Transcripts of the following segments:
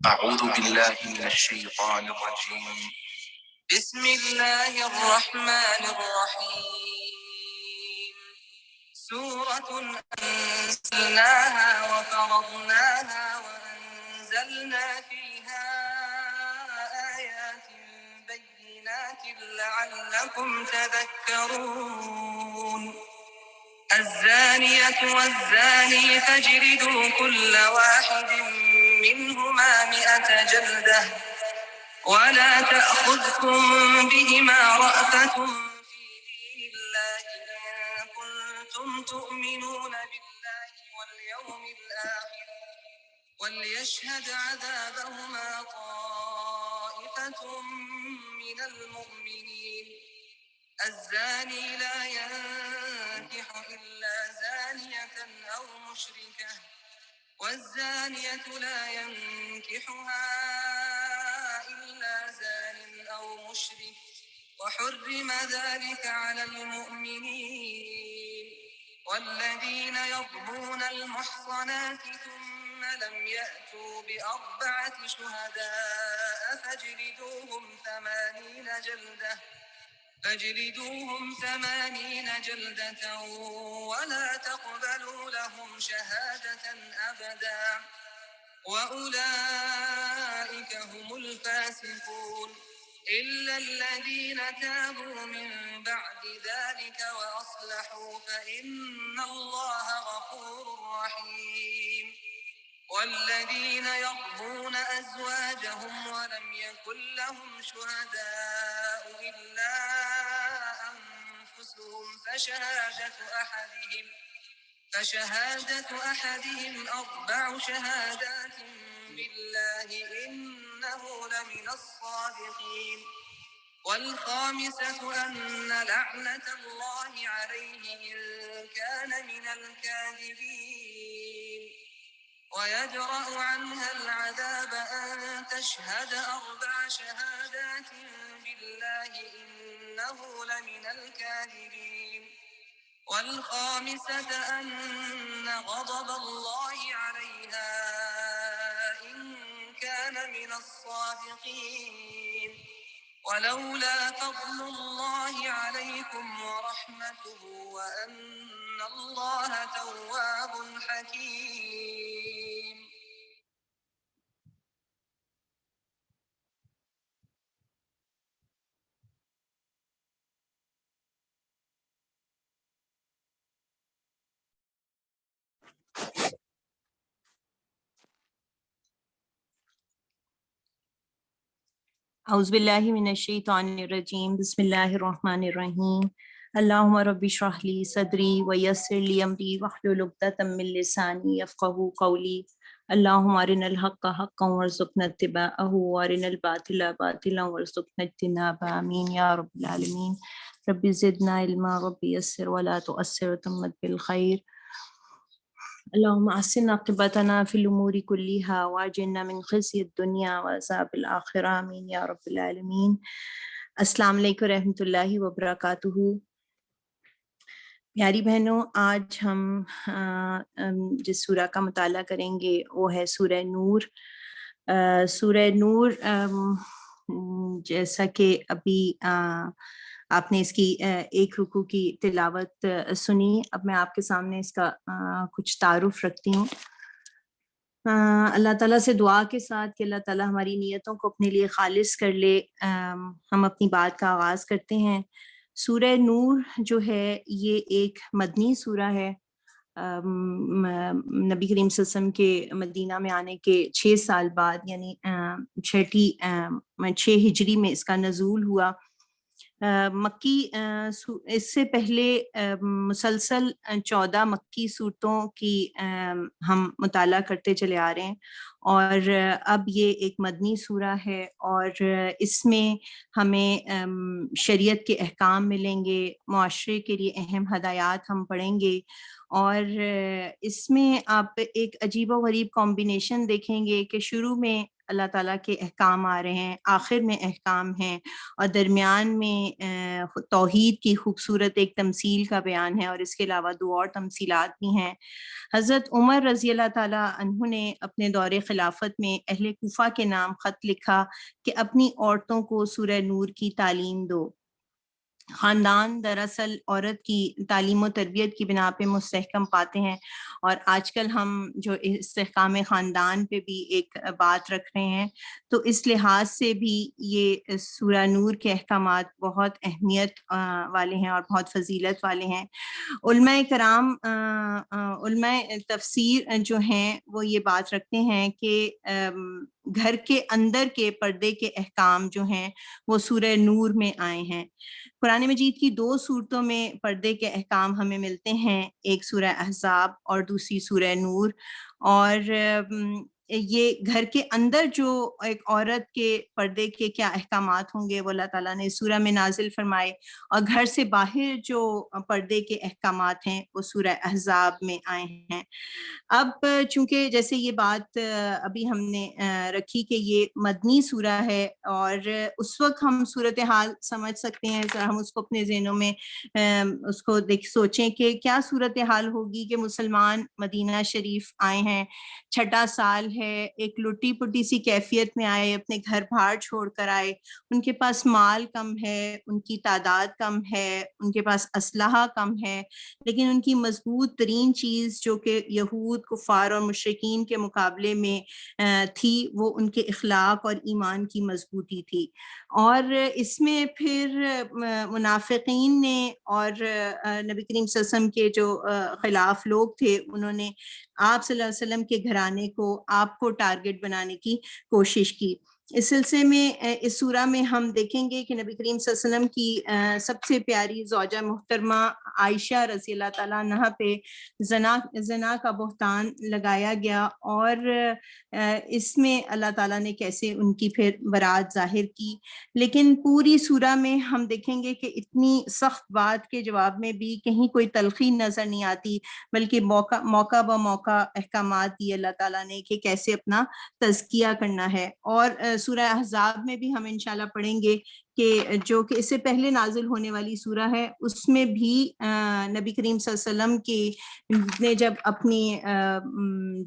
أعوذ بالله من الشيطان الرجيم. بسم الله الرحمن الرحيم. سورة أنزلناها وفرضناها وأنزلنا فيها آيات بينات لعلكم تذكرون. الزانية والزاني فاجلدوا كل واحد منهما 100 جلدة ولا تأخذكم بهما رأفة في دين الله إن كنتم تؤمنون بالله واليوم الآخر وليشهد عذابهما طائفة من المؤمنين. الزاني لا ينكح إلا زانية أو مشركة والزانية لا ينكحها إلا زان أو مشرك وحرم ذلك على المؤمنين. والذين يرمون المحصنات ثم لم يأتوا ب4 شهداء فاجلدوهم 80 جلدة ولا تقبلوا لهم شهادة أبدا وأولئك هم الفاسقون إلا الذين تابوا من بعد ذلك وأصلحوا فإن الله غفور رحيم. والذين يرمون أزواجهم ولم يكن لهم شهداء إلا أنفسهم فشهادة أحدهم 4 شهادات بالله إنه لمن الصادقين. والخامسة أن لعنة الله عليه إن كان من الكاذبين. ويدرأ عنها العذاب أن تشهد 4 شهادات بالله إنه لمن الكاذبين. والخامسة أن غضب الله عليها إن كان من الصادقين. ولولا فضل الله عليكم ورحمته وأن الله تواب حكيم. اعوذ باللہ من الشیطان الرجیم بسم اللہ الرحمن الرحیم اللہم رب اشرح لی صدری ویسر لی امری واحلل عقدۃ من لسانی یفقہوا قولی اللہم ارنا الحق حقا وارزقنا اتباعہ وارنا الباطل باطلا وارزقنا اجتنابہ آمین یا رب العالمین۔ رب زدنا علما رب یسر ولا تؤثر وتمت بالخیر اللهم احسن عاقبتنا في الامور كلها واجرنا من خزي الدنيا وعذاب الاخرة آمین یا رب العالمین۔ السلام علیکم ورحمۃ اللہ وبرکاتہ۔ پیاری بہنوں، آج ہم جس سورہ کا مطالعہ کریں گے وہ ہے سورہ نور۔ سورہ نور جیسا کہ ابھی آپ نے اس کی ایک رکوع کی تلاوت سنی، اب میں آپ کے سامنے اس کا کچھ تعارف رکھتی ہوں۔ اللہ تعالیٰ سے دعا کے ساتھ کہ اللہ تعالیٰ ہماری نیتوں کو اپنے لیے خالص کر لے، ہم اپنی بات کا آغاز کرتے ہیں۔ سورہ نور جو ہے یہ ایک مدنی سورہ ہے۔ نبی کریم صلی اللہ علیہ وسلم کے مدینہ میں آنے کے 6 سال بعد یعنی 6 ہجری میں اس کا نزول ہوا۔ مکی اس سے پہلے مسلسل 14 مکی صورتوں کی ہم مطالعہ کرتے چلے آ رہے ہیں، اور اب یہ ایک مدنی سورہ ہے، اور اس میں ہمیں شریعت کے احکام ملیں گے، معاشرے کے لیے اہم ہدایات ہم پڑھیں گے، اور اس میں آپ ایک عجیب و غریب کمبینیشن دیکھیں گے کہ شروع میں اللہ تعالیٰ کے احکام آ رہے ہیں، آخر میں احکام ہیں، اور درمیان میں توحید کی خوبصورت ایک تمثیل کا بیان ہے، اور اس کے علاوہ 2 اور تمثیلات بھی ہیں۔ حضرت عمر رضی اللہ تعالیٰ عنہ نے اپنے دور خلافت میں اہل کوفہ کے نام خط لکھا کہ اپنی عورتوں کو سورہ نور کی تعلیم دو۔ خاندان دراصل عورت کی تعلیم و تربیت کی بنا پہ مستحکم پاتے ہیں، اور آج کل ہم جو استحکام خاندان پہ بھی ایک بات رکھ رہے ہیں، تو اس لحاظ سے بھی یہ سورہ نور کے احکامات بہت اہمیت والے ہیں اور بہت فضیلت والے ہیں۔ علماء کرام علماء تفسیر جو ہیں وہ یہ بات رکھتے ہیں کہ گھر کے اندر کے پردے کے احکام جو ہیں وہ سورہ نور میں آئے ہیں۔ قرآن مجید کی 2 صورتوں میں پردے کے احکام ہمیں ملتے ہیں، ایک سورہ احزاب اور دوسری سورہ نور، اور یہ گھر کے اندر جو ایک عورت کے پردے کے کیا احکامات ہوں گے وہ اللہ تعالیٰ نے سورہ میں نازل فرمائے، اور گھر سے باہر جو پردے کے احکامات ہیں وہ سورہ احزاب میں آئے ہیں۔ اب چونکہ جیسے یہ بات ابھی ہم نے رکھی کہ یہ مدنی سورہ ہے، اور اس وقت ہم صورتحال سمجھ سکتے ہیں، ہم اس کو اپنے ذہنوں میں اس کو سوچیں کہ کیا صورتحال ہوگی کہ مسلمان مدینہ شریف آئے ہیں، 6 سال ہے، ایک لٹی پٹی سی کیفیت میں آئے، اپنے گھر بھاڑ چھوڑ کر آئے، ان کے پاس مال کم ہے، ان کی تعداد کم ہے، ان کے پاس اسلحہ کم ہے، لیکن ان کی مضبوط ترین چیز جو کہ یہود، کفار اور مشرکین کے مقابلے میں تھی وہ ان کے اخلاق اور ایمان کی مضبوطی تھی۔ اور اس میں پھر منافقین نے اور نبی کریم صلی اللہ علیہ وسلم کے جو خلاف لوگ تھے انہوں نے آپ صلی اللہ علیہ وسلم کے گھرانے کو، آپ کو ٹارگٹ بنانے کی کوشش کی۔ اس سلسلے میں اس سورہ میں ہم دیکھیں گے کہ نبی کریم صلی اللہ علیہ وسلم کی سب سے پیاری زوجہ محترمہ عائشہ رضی اللہ تعالیٰ عنہا پہ زنا کا بہتان لگایا گیا، اور اس میں اللہ تعالیٰ نے کیسے ان کی پھر برات ظاہر کی۔ لیکن پوری سورہ میں ہم دیکھیں گے کہ اتنی سخت بات کے جواب میں بھی کہیں کوئی تلخی نظر نہیں آتی، بلکہ موقع بہ موقع احکامات دیے اللہ تعالیٰ نے کہ کیسے اپنا تزکیہ کرنا ہے۔ اور سورہ احزاب میں بھی ہم انشاءاللہ پڑھیں گے کہ جو کہ اس سے پہلے نازل ہونے والی سورہ ہے، اس میں بھی نبی کریم صلی اللہ علیہ وسلم کی نے جب اپنی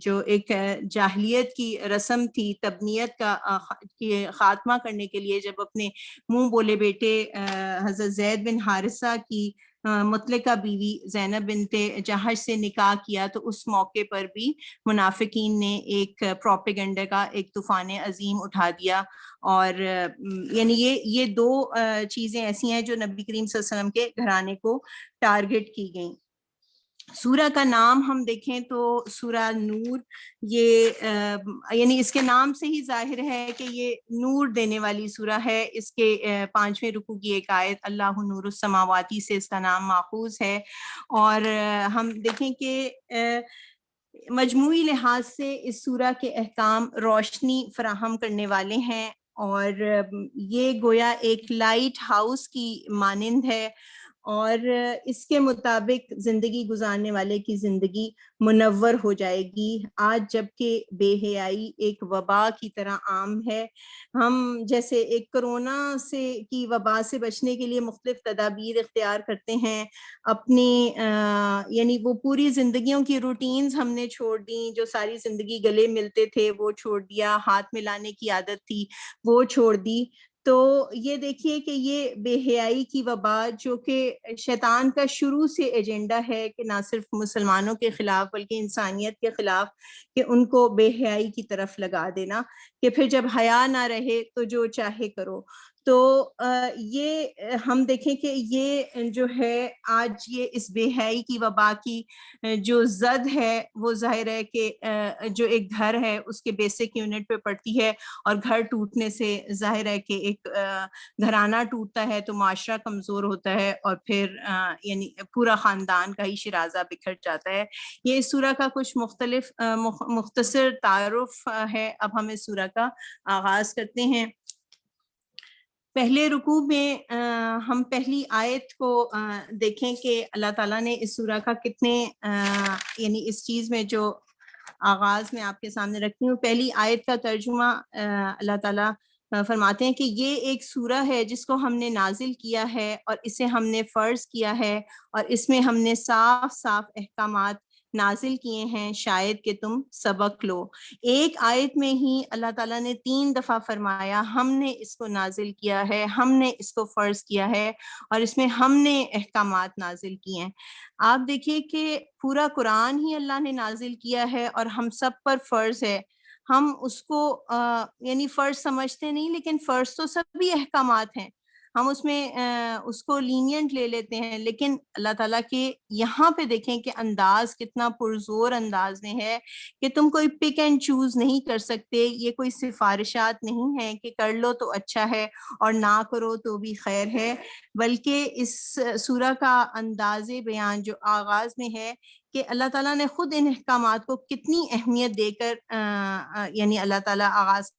جو ایک جاہلیت کی رسم تھی، تبنیت کا خاتمہ کرنے کے لیے جب اپنے منہ بولے بیٹے حضرت زید بن حارثہ کی مطلقہ بیوی زینب بنت جہش سے نکاح کیا، تو اس موقع پر بھی منافقین نے ایک پروپیگنڈا کا ایک طوفان عظیم اٹھا دیا، اور یعنی یہ 2 چیزیں ایسی ہیں جو نبی کریم صلی اللہ علیہ وسلم کے گھرانے کو ٹارگٹ کی گئیں۔ سورہ کا نام ہم دیکھیں تو سورہ نور، یہ یعنی اس کے نام سے ہی ظاہر ہے کہ یہ نور دینے والی سورہ ہے۔ اس کے 5ویں رکوع کی ایک آیت اللہ نور السماواتی سے اس کا نام ماخوذ ہے، اور ہم دیکھیں کہ مجموعی لحاظ سے اس سورہ کے احکام روشنی فراہم کرنے والے ہیں، اور یہ گویا ایک لائٹ ہاؤس کی مانند ہے، اور اس کے مطابق زندگی گزارنے والے کی زندگی منور ہو جائے گی۔ آج جب کہ بے حیائی ایک وبا کی طرح عام ہے، ہم جیسے ایک کرونا کی وبا سے بچنے کے لیے مختلف تدابیر اختیار کرتے ہیں، اپنی یعنی وہ پوری زندگیوں کی روٹینز ہم نے چھوڑ دیں، جو ساری زندگی گلے ملتے تھے وہ چھوڑ دیا، ہاتھ ملانے کی عادت تھی وہ چھوڑ دی۔ تو یہ دیکھیے کہ یہ بے حیائی کی وبا جو کہ شیطان کا شروع سے ایجنڈا ہے کہ نہ صرف مسلمانوں کے خلاف بلکہ انسانیت کے خلاف، کہ ان کو بے حیائی کی طرف لگا دینا، کہ پھر جب حیا نہ رہے تو جو چاہے کرو۔ تو یہ ہم دیکھیں کہ یہ جو ہے آج یہ اس بے حیائی کی وبا کی جو زد ہے وہ ظاہر ہے کہ جو ایک گھر ہے اس کے بیسک یونٹ پہ پڑتی ہے، اور گھر ٹوٹنے سے ظاہر ہے کہ ایک گھرانہ ٹوٹتا ہے تو معاشرہ کمزور ہوتا ہے، اور پھر یعنی پورا خاندان کا ہی شرازہ بکھر جاتا ہے۔ یہ اس سورہ کا کچھ مختصر تعارف ہے۔ اب ہم اس سورہ کا آغاز کرتے ہیں۔ پہلے رکوع میں ہم پہلی آیت کو دیکھیں کہ اللہ تعالیٰ نے اس سورہ کا کتنے یعنی اس چیز میں جو آغاز میں آپ کے سامنے رکھتی ہوں۔ پہلی آیت کا ترجمہ اللہ تعالیٰ فرماتے ہیں کہ یہ ایک سورہ ہے جس کو ہم نے نازل کیا ہے اور اسے ہم نے فرض کیا ہے اور اس میں ہم نے صاف صاف احکامات نازل کیے ہیں شاید کہ تم سبق لو۔ ایک آیت میں ہی اللہ تعالیٰ نے 3 دفعہ فرمایا ہم نے اس کو نازل کیا ہے، ہم نے اس کو فرض کیا ہے اور اس میں ہم نے احکامات نازل کیے ہیں۔ آپ دیکھیے کہ پورا قرآن ہی اللہ نے نازل کیا ہے اور ہم سب پر فرض ہے۔ ہم اس کو یعنی فرض سمجھتے نہیں، لیکن فرض تو سبھی احکامات ہیں، ہم اس میں اس کو لینینٹ لے لیتے ہیں، لیکن اللہ تعالیٰ کے یہاں پہ دیکھیں کہ انداز کتنا پرزور انداز میں ہے کہ تم کوئی پک اینڈ چوز نہیں کر سکتے، یہ کوئی سفارشات نہیں ہیں کہ کر لو تو اچھا ہے اور نہ کرو تو بھی خیر ہے، بلکہ اس سورہ کا انداز بیان جو آغاز میں ہے کہ اللہ تعالیٰ نے خود ان احکامات کو کتنی اہمیت دے کر یعنی اللہ تعالیٰ آغاز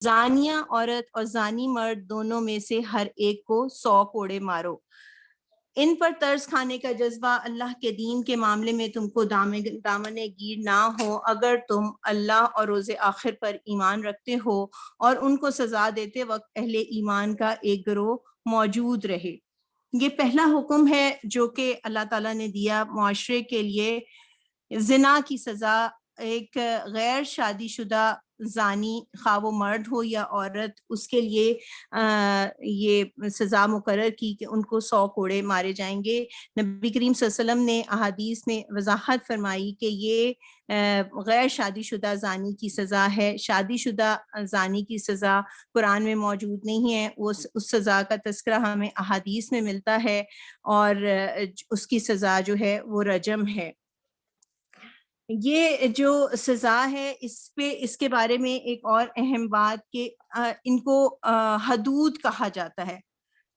زانیہ عورت اور زانی مرد دونوں میں سے ہر ایک کو 100 کوڑے مارو۔ ان پر طرز کھانے کا جذبہ اللہ کے دین کے معاملے میں تم کو دامن گیر نہ ہو اگر تم اللہ اور روز آخر پر ایمان رکھتے ہو اور ان کو سزا دیتے وقت اہل ایمان کا ایک گروہ موجود رہے۔ یہ پہلا حکم ہے جو کہ اللہ تعالیٰ نے دیا معاشرے کے لیے۔ زنا کی سزا ایک غیر شادی شدہ زانی خواہ وہ مرد ہو یا عورت، اس کے لیے یہ سزا مقرر کی کہ ان کو 100 کوڑے مارے جائیں گے۔ نبی کریم صلی اللہ علیہ وسلم نے احادیث میں وضاحت فرمائی کہ یہ غیر شادی شدہ زانی کی سزا ہے، شادی شدہ زانی کی سزا قرآن میں موجود نہیں ہے، اس سزا کا تذکرہ ہمیں احادیث میں ملتا ہے اور اس کی سزا جو ہے وہ رجم ہے۔ یہ جو سزا ہے اس کے بارے میں ایک اور اہم بات کہ ان کو حدود کہا جاتا ہے۔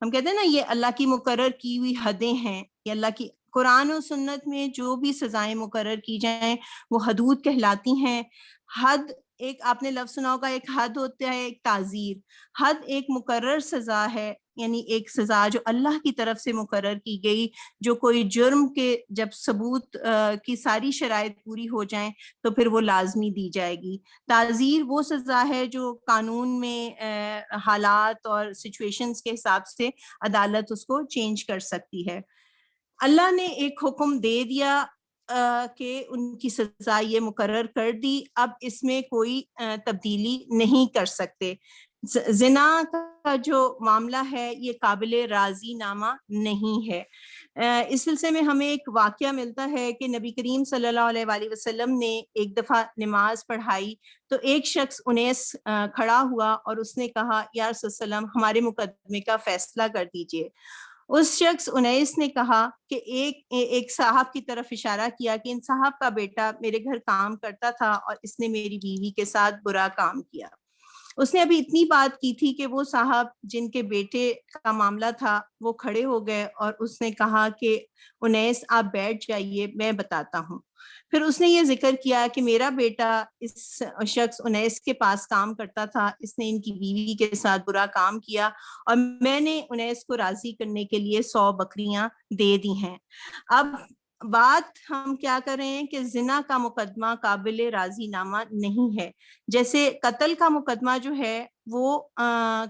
ہم کہتے ہیں نا یہ اللہ کی مقرر کی ہوئی حدیں ہیں، یہ اللہ کی قرآن و سنت میں جو بھی سزائیں مقرر کی جائیں وہ حدود کہلاتی ہیں۔ حد ایک آپ نے لفظ سنا ہوگا، ایک حد ہوتا ہے، ایک تعزیر۔ حد ایک مقرر سزا ہے، یعنی ایک سزا جو اللہ کی طرف سے مقرر کی گئی، جو کوئی جرم کے جب ثبوت کی ساری شرائط پوری ہو جائیں تو پھر وہ لازمی دی جائے گی۔ تعزیر وہ سزا ہے جو قانون میں حالات اور سچویشنز کے حساب سے عدالت اس کو چینج کر سکتی ہے۔ اللہ نے ایک حکم دے دیا کہ ان کی سزا یہ مقرر کر دی، اب اس میں کوئی تبدیلی نہیں کر سکتے۔ زنا کا جو معاملہ ہے یہ قابل راضی نامہ نہیں ہے۔ اس سلسلے میں ہمیں ایک واقعہ ملتا ہے کہ نبی کریم صلی اللہ علیہ وآلہ وسلم نے ایک دفعہ نماز پڑھائی تو ایک شخص انیس کھڑا ہوا اور اس نے کہا یا رسول اللہ علیہ وسلم ہمارے مقدمے کا فیصلہ کر دیجئے۔ اس شخص انیس نے کہا کہ ایک صاحب کی طرف اشارہ کیا کہ ان صاحب کا بیٹا میرے گھر کام کرتا تھا اور اس نے میری بیوی کے ساتھ برا کام کیا۔ اس نے ابھی اتنی بات کی تھی کہ وہ صاحب جن کے بیٹے کا معاملہ تھا وہ کھڑے ہو گئے اور اس نے کہا کہ انیس آپ بیٹھ جائیے میں بتاتا ہوں۔ پھر اس نے یہ ذکر کیا کہ میرا بیٹا اس شخص انیس کے پاس کام کرتا تھا، اس نے ان کی بیوی کے ساتھ برا کام کیا اور میں نے انیس کو راضی کرنے کے لیے 100 بکریاں دے دی ہیں۔ اب بات ہم کیا کر رہے ہیں کہ زنا کا مقدمہ قابل راضی نامہ نہیں ہے، جیسے قتل کا مقدمہ جو ہے وہ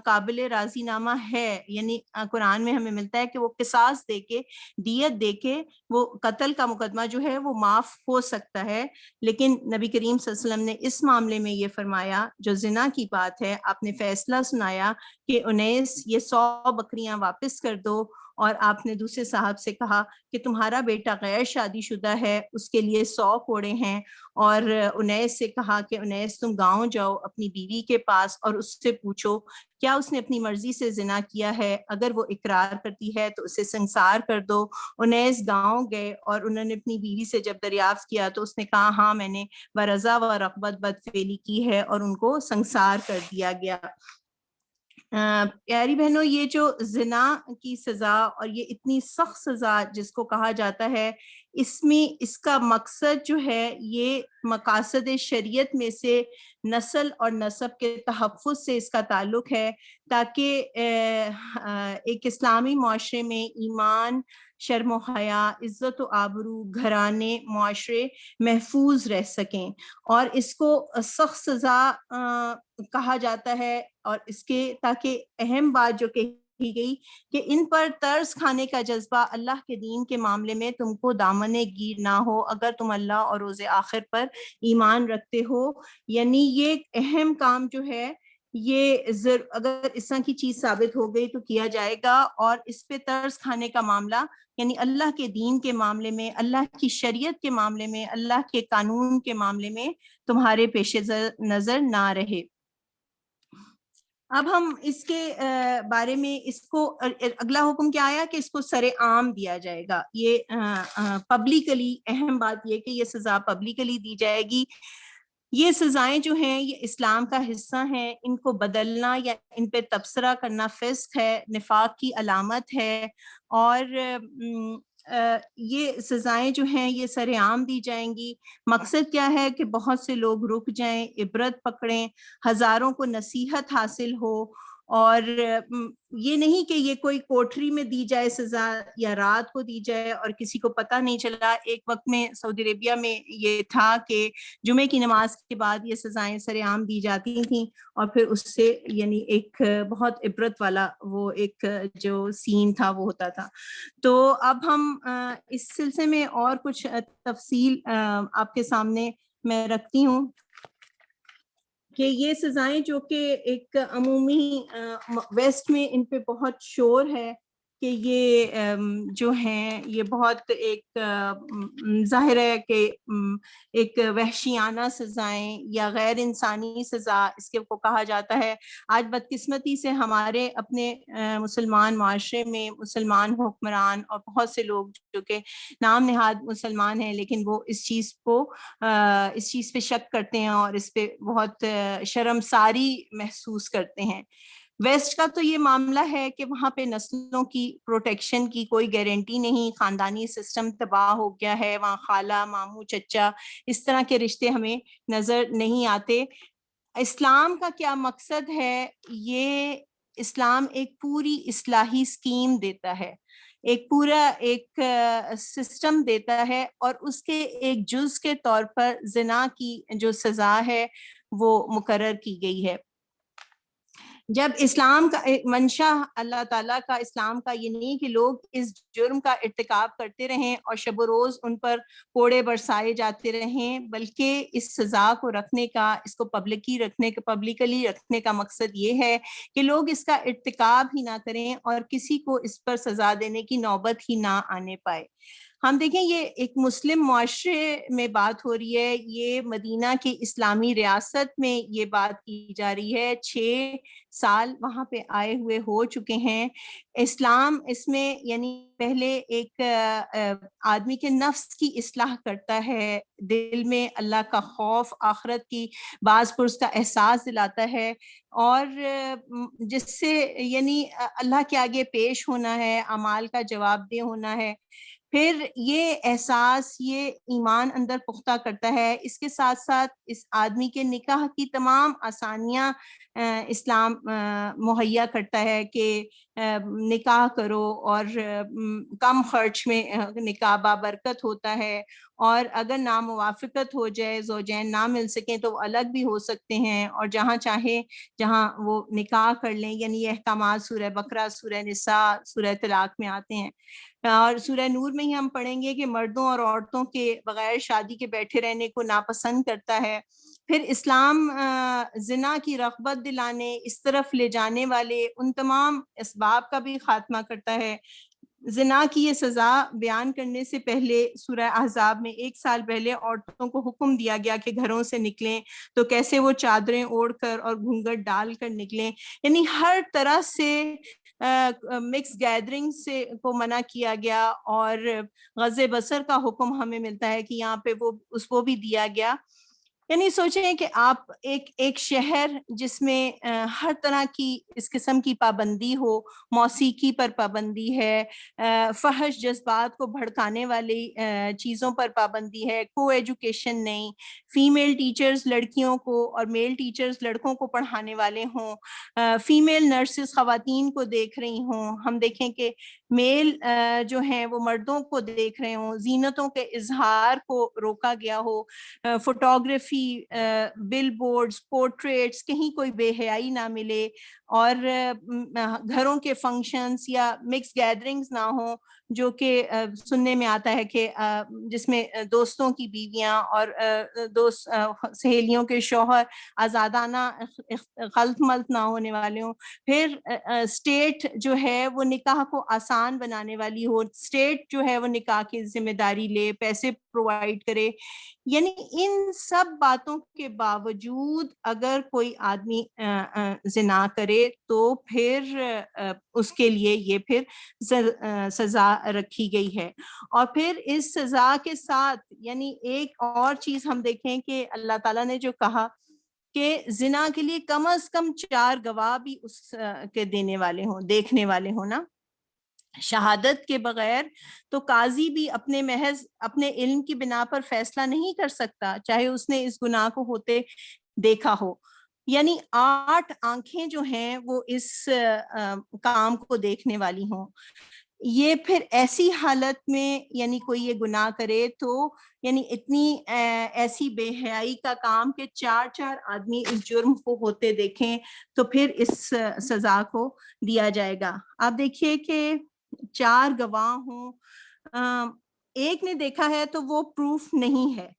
قابل راضی نامہ ہے، یعنی قرآن میں ہمیں ملتا ہے کہ وہ قصاص دے کے دیت دے کے وہ قتل کا مقدمہ جو ہے وہ معاف ہو سکتا ہے، لیکن نبی کریم صلی اللہ علیہ وسلم نے اس معاملے میں یہ فرمایا جو زنا کی بات ہے، آپ نے فیصلہ سنایا کہ انیس یہ 100 بکریاں واپس کر دو، اور آپ نے دوسرے صاحب سے کہا کہ تمہارا بیٹا غیر شادی شدہ ہے اس کے لیے 100 کوڑے ہیں، اور انیس سے کہا کہ انیس تم گاؤں جاؤ اپنی بیوی کے پاس اور اس سے پوچھو کیا اس نے اپنی مرضی سے زنا کیا ہے، اگر وہ اقرار کرتی ہے تو اسے سنسار کر دو۔ انیس گاؤں گئے اور انہوں نے اپنی بیوی سے جب دریافت کیا تو اس نے کہا ہاں میں نے برضا و رغبت بدفعلی کی ہے، اور ان کو سنسار کر دیا گیا۔ پیاری بہنوں، یہ جو زنا کی سزا اور یہ اتنی سخت سزا جس کو کہا جاتا ہے، اس میں اس کا مقصد جو ہے یہ مقاصد شریعت میں سے نسل اور نسب کے تحفظ سے اس کا تعلق ہے، تاکہ ایک اسلامی معاشرے میں ایمان، شرم و حیا، عزت و آبرو، گھرانے، معاشرے محفوظ رہ سکیں، اور اس کو سخت سزا کہا جاتا ہے۔ اور اس کے تاکہ اہم بات جو کہی گئی کہ ان پر ترس کھانے کا جذبہ اللہ کے دین کے معاملے میں تم کو دامن گیر نہ ہو اگر تم اللہ اور روز آخر پر ایمان رکھتے ہو، یعنی یہ اہم کام جو ہے یہ اگر اس طرح کی چیز ثابت ہو گئی تو کیا جائے گا، اور اس پہ ترس کھانے کا معاملہ یعنی اللہ کے دین کے معاملے میں، اللہ کی شریعت کے معاملے میں، اللہ کے قانون کے معاملے میں تمہارے پیش نظر نہ رہے۔ اب ہم اس کے بارے میں اس کو اگلا حکم کیا آیا کہ اس کو سر عام دیا جائے گا، یہ پبلکلی، اہم بات یہ کہ یہ سزا پبلکلی دی جائے گی۔ یہ سزائیں جو ہیں یہ اسلام کا حصہ ہیں، ان کو بدلنا یا ان پہ تبصرہ کرنا فسق ہے، نفاق کی علامت ہے، اور یہ سزائیں جو ہیں یہ سر عام دی جائیں گی۔ مقصد کیا ہے کہ بہت سے لوگ رک جائیں، عبرت پکڑیں، ہزاروں کو نصیحت حاصل ہو، اور یہ نہیں کہ یہ کوئی کوٹری میں دی جائے سزا یا رات کو دی جائے اور کسی کو پتہ نہیں چلا۔ ایک وقت میں سعودی عربیہ میں یہ تھا کہ جمعے کی نماز کے بعد یہ سزائیں سر عام دی جاتی تھیں، اور پھر اس سے یعنی ایک بہت عبرت والا وہ ایک جو سین تھا وہ ہوتا تھا۔ تو اب ہم اس سلسلے میں اور کچھ تفصیل آپ کے سامنے میں رکھتی ہوں کہ یہ سزائیں جو کہ ایک عمومی ویسٹ میں ان پہ بہت شور ہے کہ یہ جو ہیں یہ بہت ایک ظاہر ہے کہ ایک وحشیانہ سزائیں یا غیر انسانی سزا اس کے کو کہا جاتا ہے۔ آج بدقسمتی سے ہمارے اپنے مسلمان معاشرے میں مسلمان حکمران اور بہت سے لوگ جو کہ نام نہاد مسلمان ہیں لیکن وہ اس چیز پہ شک کرتے ہیں اور اس پہ بہت شرمساری محسوس کرتے ہیں۔ ویسٹ کا تو یہ معاملہ ہے کہ وہاں پہ نسلوں کی پروٹیکشن کی کوئی گارنٹی نہیں، خاندانی سسٹم تباہ ہو گیا ہے، وہاں خالہ، ماموں، چچا اس طرح کے رشتے ہمیں نظر نہیں آتے۔ اسلام کا کیا مقصد ہے؟ یہ اسلام ایک پوری اصلاحی اسکیم دیتا ہے، ایک پورا ایک سسٹم دیتا ہے، اور اس کے ایک جز کے طور پر زنا کی جو سزا ہے وہ مقرر کی گئی ہے۔ جب اسلام کا منشا اللہ تعالیٰ کا اسلام کا یہ نہیں کہ لوگ اس جرم کا ارتکاب کرتے رہیں اور شب و روز ان پر کوڑے برسائے جاتے رہیں، بلکہ اس سزا کو رکھنے کا، اس کو پبلکلی رکھنے کا مقصد یہ ہے کہ لوگ اس کا ارتکاب ہی نہ کریں اور کسی کو اس پر سزا دینے کی نوبت ہی نہ آنے پائے۔ ہم دیکھیں یہ ایک مسلم معاشرے میں بات ہو رہی ہے، یہ مدینہ کی اسلامی ریاست میں یہ بات کی جا رہی ہے، 6 سال وہاں پہ آئے ہوئے ہو چکے ہیں۔ اسلام اس میں یعنی پہلے ایک آدمی کے نفس کی اصلاح کرتا ہے، دل میں اللہ کا خوف، آخرت کی باز پرس کا احساس دلاتا ہے، اور جس سے یعنی اللہ کے آگے پیش ہونا ہے، اعمال کا جواب دہ ہونا ہے۔ پھر یہ احساس، یہ ایمان اندر پختہ کرتا ہے، اس کے ساتھ ساتھ اس آدمی کے نکاح کی تمام آسانیاں اسلام مہیا کرتا ہے کہ نکاح کرو، اور کم خرچ میں نکاح بابرکت ہوتا ہے، اور اگر ناموافقت ہو جائے، زوجین نہ مل سکیں تو وہ الگ بھی ہو سکتے ہیں، اور جہاں چاہے جہاں وہ نکاح کر لیں۔ یعنی یہ احکامات سورہ بقرہ، سورہ نساء، سورہ طلاق میں آتے ہیں، اور سورہ نور میں ہی ہم پڑھیں گے کہ مردوں اور عورتوں کے بغیر شادی کے بیٹھے رہنے کو ناپسند کرتا ہے۔ پھر اسلام زنا کی رغبت دلانے، اس طرف لے جانے والے ان تمام اسباب کا بھی خاتمہ کرتا ہے۔ زنا کی یہ سزا بیان کرنے سے پہلے سورہ احزاب میں 1 سال پہلے عورتوں کو حکم دیا گیا کہ گھروں سے نکلیں تو کیسے وہ چادریں اوڑھ کر اور گھونگھٹ ڈال کر نکلیں، یعنی ہر طرح سے مکس گیدرنگ سے کو منع کیا گیا، اور غض بصر کا حکم ہمیں ملتا ہے کہ یہاں پہ وہ بھی دیا گیا۔ یعنی سوچیں کہ آپ ایک شہر جس میں ہر طرح کی اس قسم کی پابندی ہو، موسیقی پر پابندی ہے، فحش جذبات کو بھڑکانے والی چیزوں پر پابندی ہے، کو ایجوکیشن نہیں، فیمیل ٹیچرز لڑکیوں کو اور میل ٹیچرز لڑکوں کو پڑھانے والے ہوں، فیمیل نرسز خواتین کو دیکھ رہی ہوں، ہم دیکھیں کہ میل جو ہیں وہ مردوں کو دیکھ رہے ہوں، زینتوں کے اظہار کو روکا گیا ہو، فوٹوگرافی، بل بورڈز، پورٹریٹس، کہیں کوئی بے حیائی نہ ملے، اور گھروں کے فنکشنز یا مکس گیدرنگز نہ ہوں، جو کہ سننے میں آتا ہے کہ جس میں دوستوں کی بیویاں اور دوست سہیلیوں کے شوہر آزادانہ غلط ملط نہ ہونے والے ہوں، پھر اسٹیٹ جو ہے وہ نکاح کو آسان بنانے والی ہو، اسٹیٹ جو ہے وہ نکاح کی ذمہ داری لے، پیسے پرووائڈ کرے. یعنی ان سب باتوں کے باوجود اگر کوئی آدمی زنا کرے تو پھر اس کے لیے یہ پھر سزا رکھی گئی ہے. اور پھر اس سزا کے ساتھ یعنی ایک اور چیز ہم دیکھیں کہ اللہ تعالیٰ نے جو کہا کہ زنا کے لیے کم از کم 4 گواہ بھی اس کے دینے والے ہوں، دیکھنے والے ہوں نا. شہادت کے بغیر تو قاضی بھی اپنے محض اپنے علم کی بنا پر فیصلہ نہیں کر سکتا، چاہے اس نے اس گناہ کو ہوتے دیکھا ہو. یعنی 8 آنکھیں جو ہیں وہ اس کام کو دیکھنے والی ہوں. یہ پھر ایسی حالت میں یعنی کوئی یہ گناہ کرے تو یعنی اتنی ایسی بے حیائی کا کام کہ 4 آدمی اس جرم کو ہوتے دیکھیں تو پھر اس سزا کو دیا جائے گا. آپ دیکھیے کہ 4 گواہ ہوں، ایک نے دیکھا ہے تو وہ پروف نہیں ہے.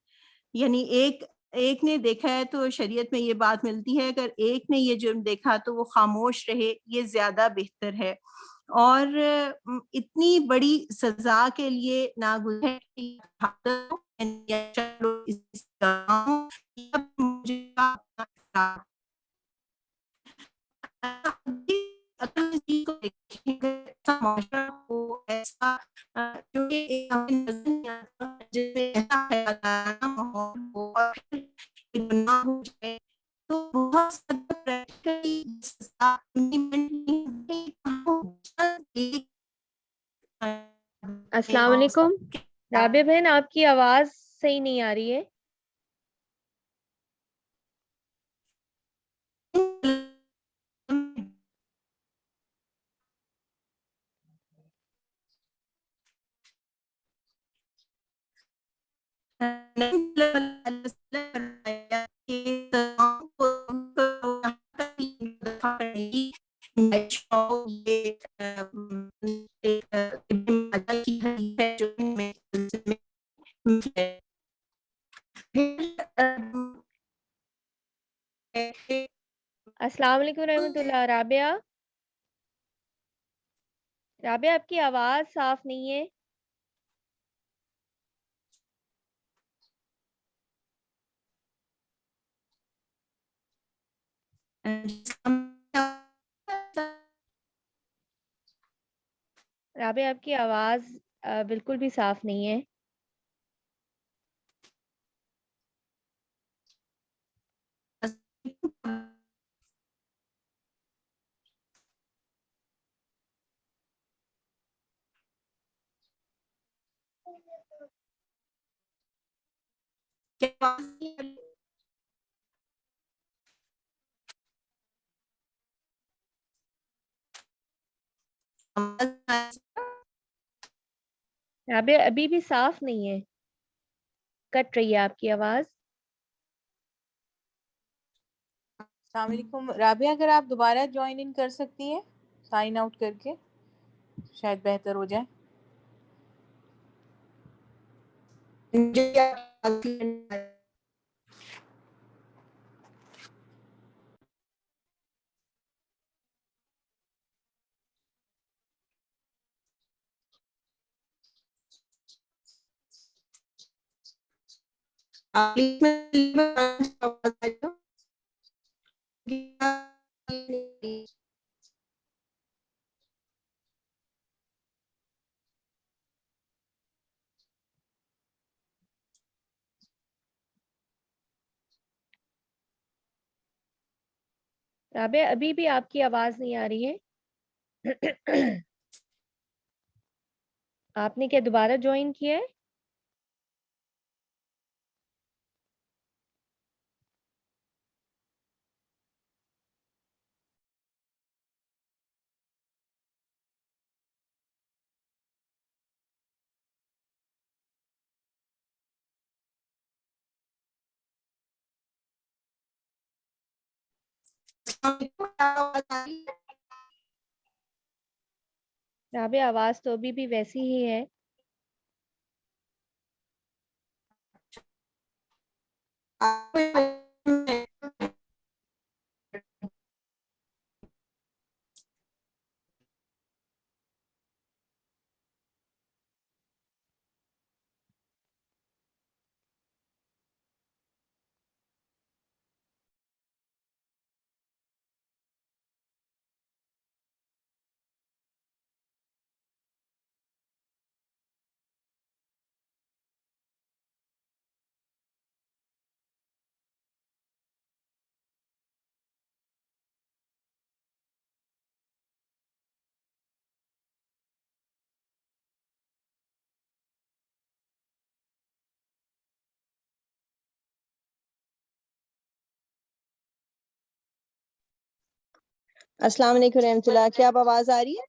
یعنی ایک نے دیکھا ہے تو شریعت میں یہ بات ملتی ہے اگر ایک نے یہ جرم دیکھا تو وہ خاموش رہے، یہ زیادہ بہتر ہے. اور اتنی بڑی سزا کے لیے ناگزیر السلام علیکم رابعہ بہن، آپ کی آواز صحیح نہیں آ رہی ہے. السلام علیکم رحمۃ اللہ. رابعہ آپ کی آواز صاف نہیں ہے. رابعہ آپ کی آواز بالکل بھی صاف نہیں ہے. رابعہ ابھی بھی صاف نہیں ہے، کٹ رہی ہے آپ کی آواز. السلام علیکم رابعہ، اگر آپ دوبارہ جوائن ان کر سکتی ہیں سائن آؤٹ کر کے، شاید بہتر ہو جائے. رابعہ ابھی بھی آپ کی آواز نہیں آ رہی ہے. آپ نے کیا دوبارہ جوائن کیا ہے؟ رابعہ آواز تو ابھی بھی ویسی ہی ہے. السلام علیکم رحمۃ اللہ. کیا اب آواز آ رہی ہے؟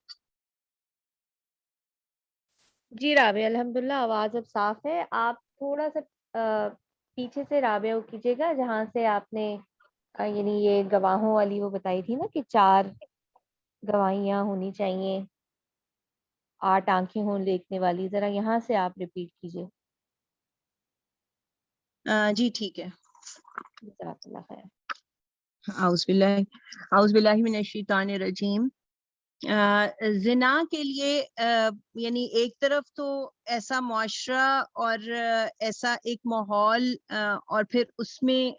جی رابعہ الحمدللہ آواز اب صاف ہے. آپ تھوڑا سا پیچھے سے رابعہ کیجیے گا جہاں سے آپ نے یعنی یہ گواہوں والی وہ بتائی تھی نا کہ 4 گواہیاں ہونی چاہیے، 8 آنکھیں ہوں دیکھنے والی. ذرا یہاں سے آپ ریپیٹ کیجیے. جی ٹھیک ہے. جزاک اللہ خیر. اعوذ باللہ من الشیطان الرجیم. زنا کے لیے یعنی ایک طرف تو ایسا معاشرہ اور ایسا ایک ماحول اور پھر اس میں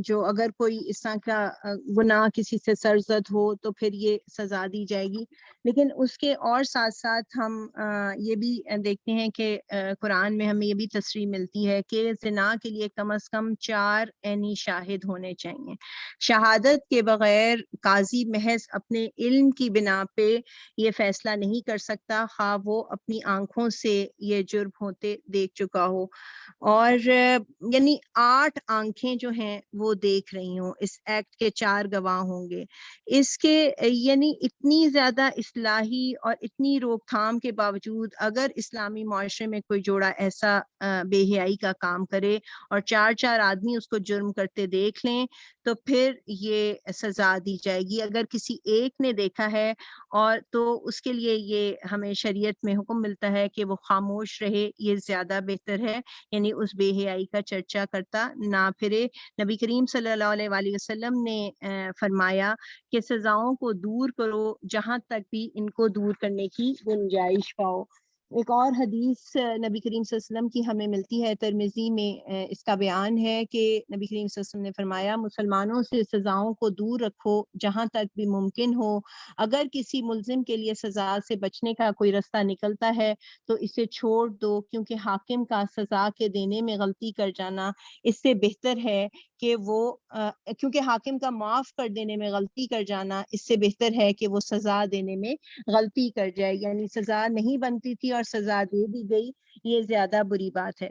جو اگر کوئی اس طرح کا گناہ کسی سے سرزد ہو تو پھر یہ سزا دی جائے گی. لیکن اس کے اور ساتھ ساتھ ہم یہ بھی دیکھتے ہیں کہ قرآن میں ہمیں یہ بھی تصریح ملتی ہے کہ زنا کے لیے کم از کم 4 عینی شاہد ہونے چاہیے. شہادت کے بغیر قاضی محض اپنے علم کی بنا پہ یہ فیصلہ نہیں کر سکتا، خواہ وہ اپنی آنکھوں سے یہ جرم ہوتے دیکھ چکا ہو. اور یعنی 8 آنکھیں جو ہیں وہ دیکھ رہی ہوں، اس ایکٹ کے 4 گواہ ہوں گے. اس کے یعنی اتنی زیادہ اصلاحی اور اتنی روک تھام کے باوجود اگر اسلامی معاشرے میں کوئی جوڑا ایسا بے حیائی کا کام کرے اور 4 آدمی اس کو جرم کرتے دیکھ لیں تو پھر یہ سزا دی جائے گی. اگر کسی ایک نے دیکھا ہے اور تو اس کے لیے یہ ہمیں شریعت میں حکم ملتا ہے کہ وہ خاموش رہے، یہ زیادہ بہتر ہے. یعنی اس بے حیائی کا چرچا کرتا نہ پھرے. نبی کریم صلی اللہ علیہ وآلہ وسلم نے فرمایا کہ سزاؤں کو دور کرو جہاں تک بھی ان کو دور کرنے کی گنجائش پاؤ. ایک اور حدیث نبی کریم صلی اللہ علیہ وسلم کی ہمیں ملتی ہے، ترمذی میں اس کا بیان ہے کہ نبی کریم صلی اللہ علیہ وسلم نے فرمایا مسلمانوں سے سزاؤں کو دور رکھو جہاں تک بھی ممکن ہو. اگر کسی ملزم کے لیے سزا سے بچنے کا کوئی رستہ نکلتا ہے تو اسے چھوڑ دو، کیونکہ حاکم کا سزا کے دینے میں غلطی کر جانا اس سے بہتر ہے کہ وہ کیونکہ حاکم کا معاف کر دینے میں غلطی کر جانا اس سے بہتر ہے کہ وہ سزا دینے میں غلطی کر جائے. یعنی سزا نہیں بنتی تھی اور سزا دے دی گئی، یہ زیادہ بری بات ہے.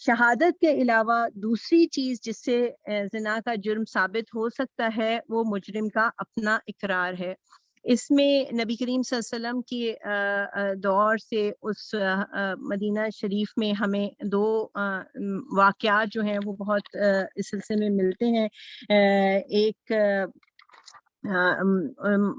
شہادت کے علاوہ دوسری چیز جس سے زنا کا جرم ثابت ہو سکتا ہے وہ مجرم کا اپنا اقرار ہے. اس میں نبی کریم صلی اللہ علیہ وسلم کی دور سے اس مدینہ شریف میں ہمیں 2 واقعات جو ہیں وہ بہت اس سلسلے میں ملتے ہیں. ایک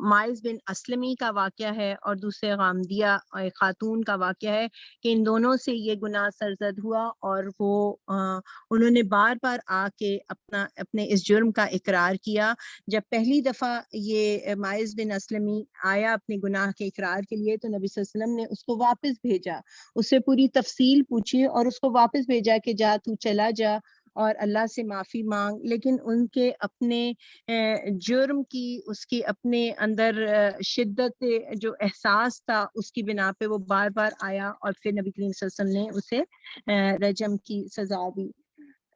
مائز بن اسلمی کا واقعہ ہے اور دوسرے غامدیہ خاتون کا واقعہ ہے کہ ان دونوں سے یہ گناہ سرزد ہوا اور وہ انہوں نے بار بار آ کے اپنے اس جرم کا اقرار کیا. جب پہلی دفعہ یہ مائز بن اسلمی آیا اپنے گناہ کے اقرار کے لیے تو نبی صلی اللہ علیہ وسلم نے اس کو واپس بھیجا، اس سے پوری تفصیل پوچھی اور اس کو واپس بھیجا کہ جا تو چلا جا اور اللہ سے معافی مانگ. لیکن ان کے اپنے جرم کی، اس کی اپنے اندر شدت جو احساس تھا اس کی بنا پہ وہ بار بار آیا اور پھر نبی کریم صلی اللہ علیہ وسلم نے اسے رجم کی سزا دی.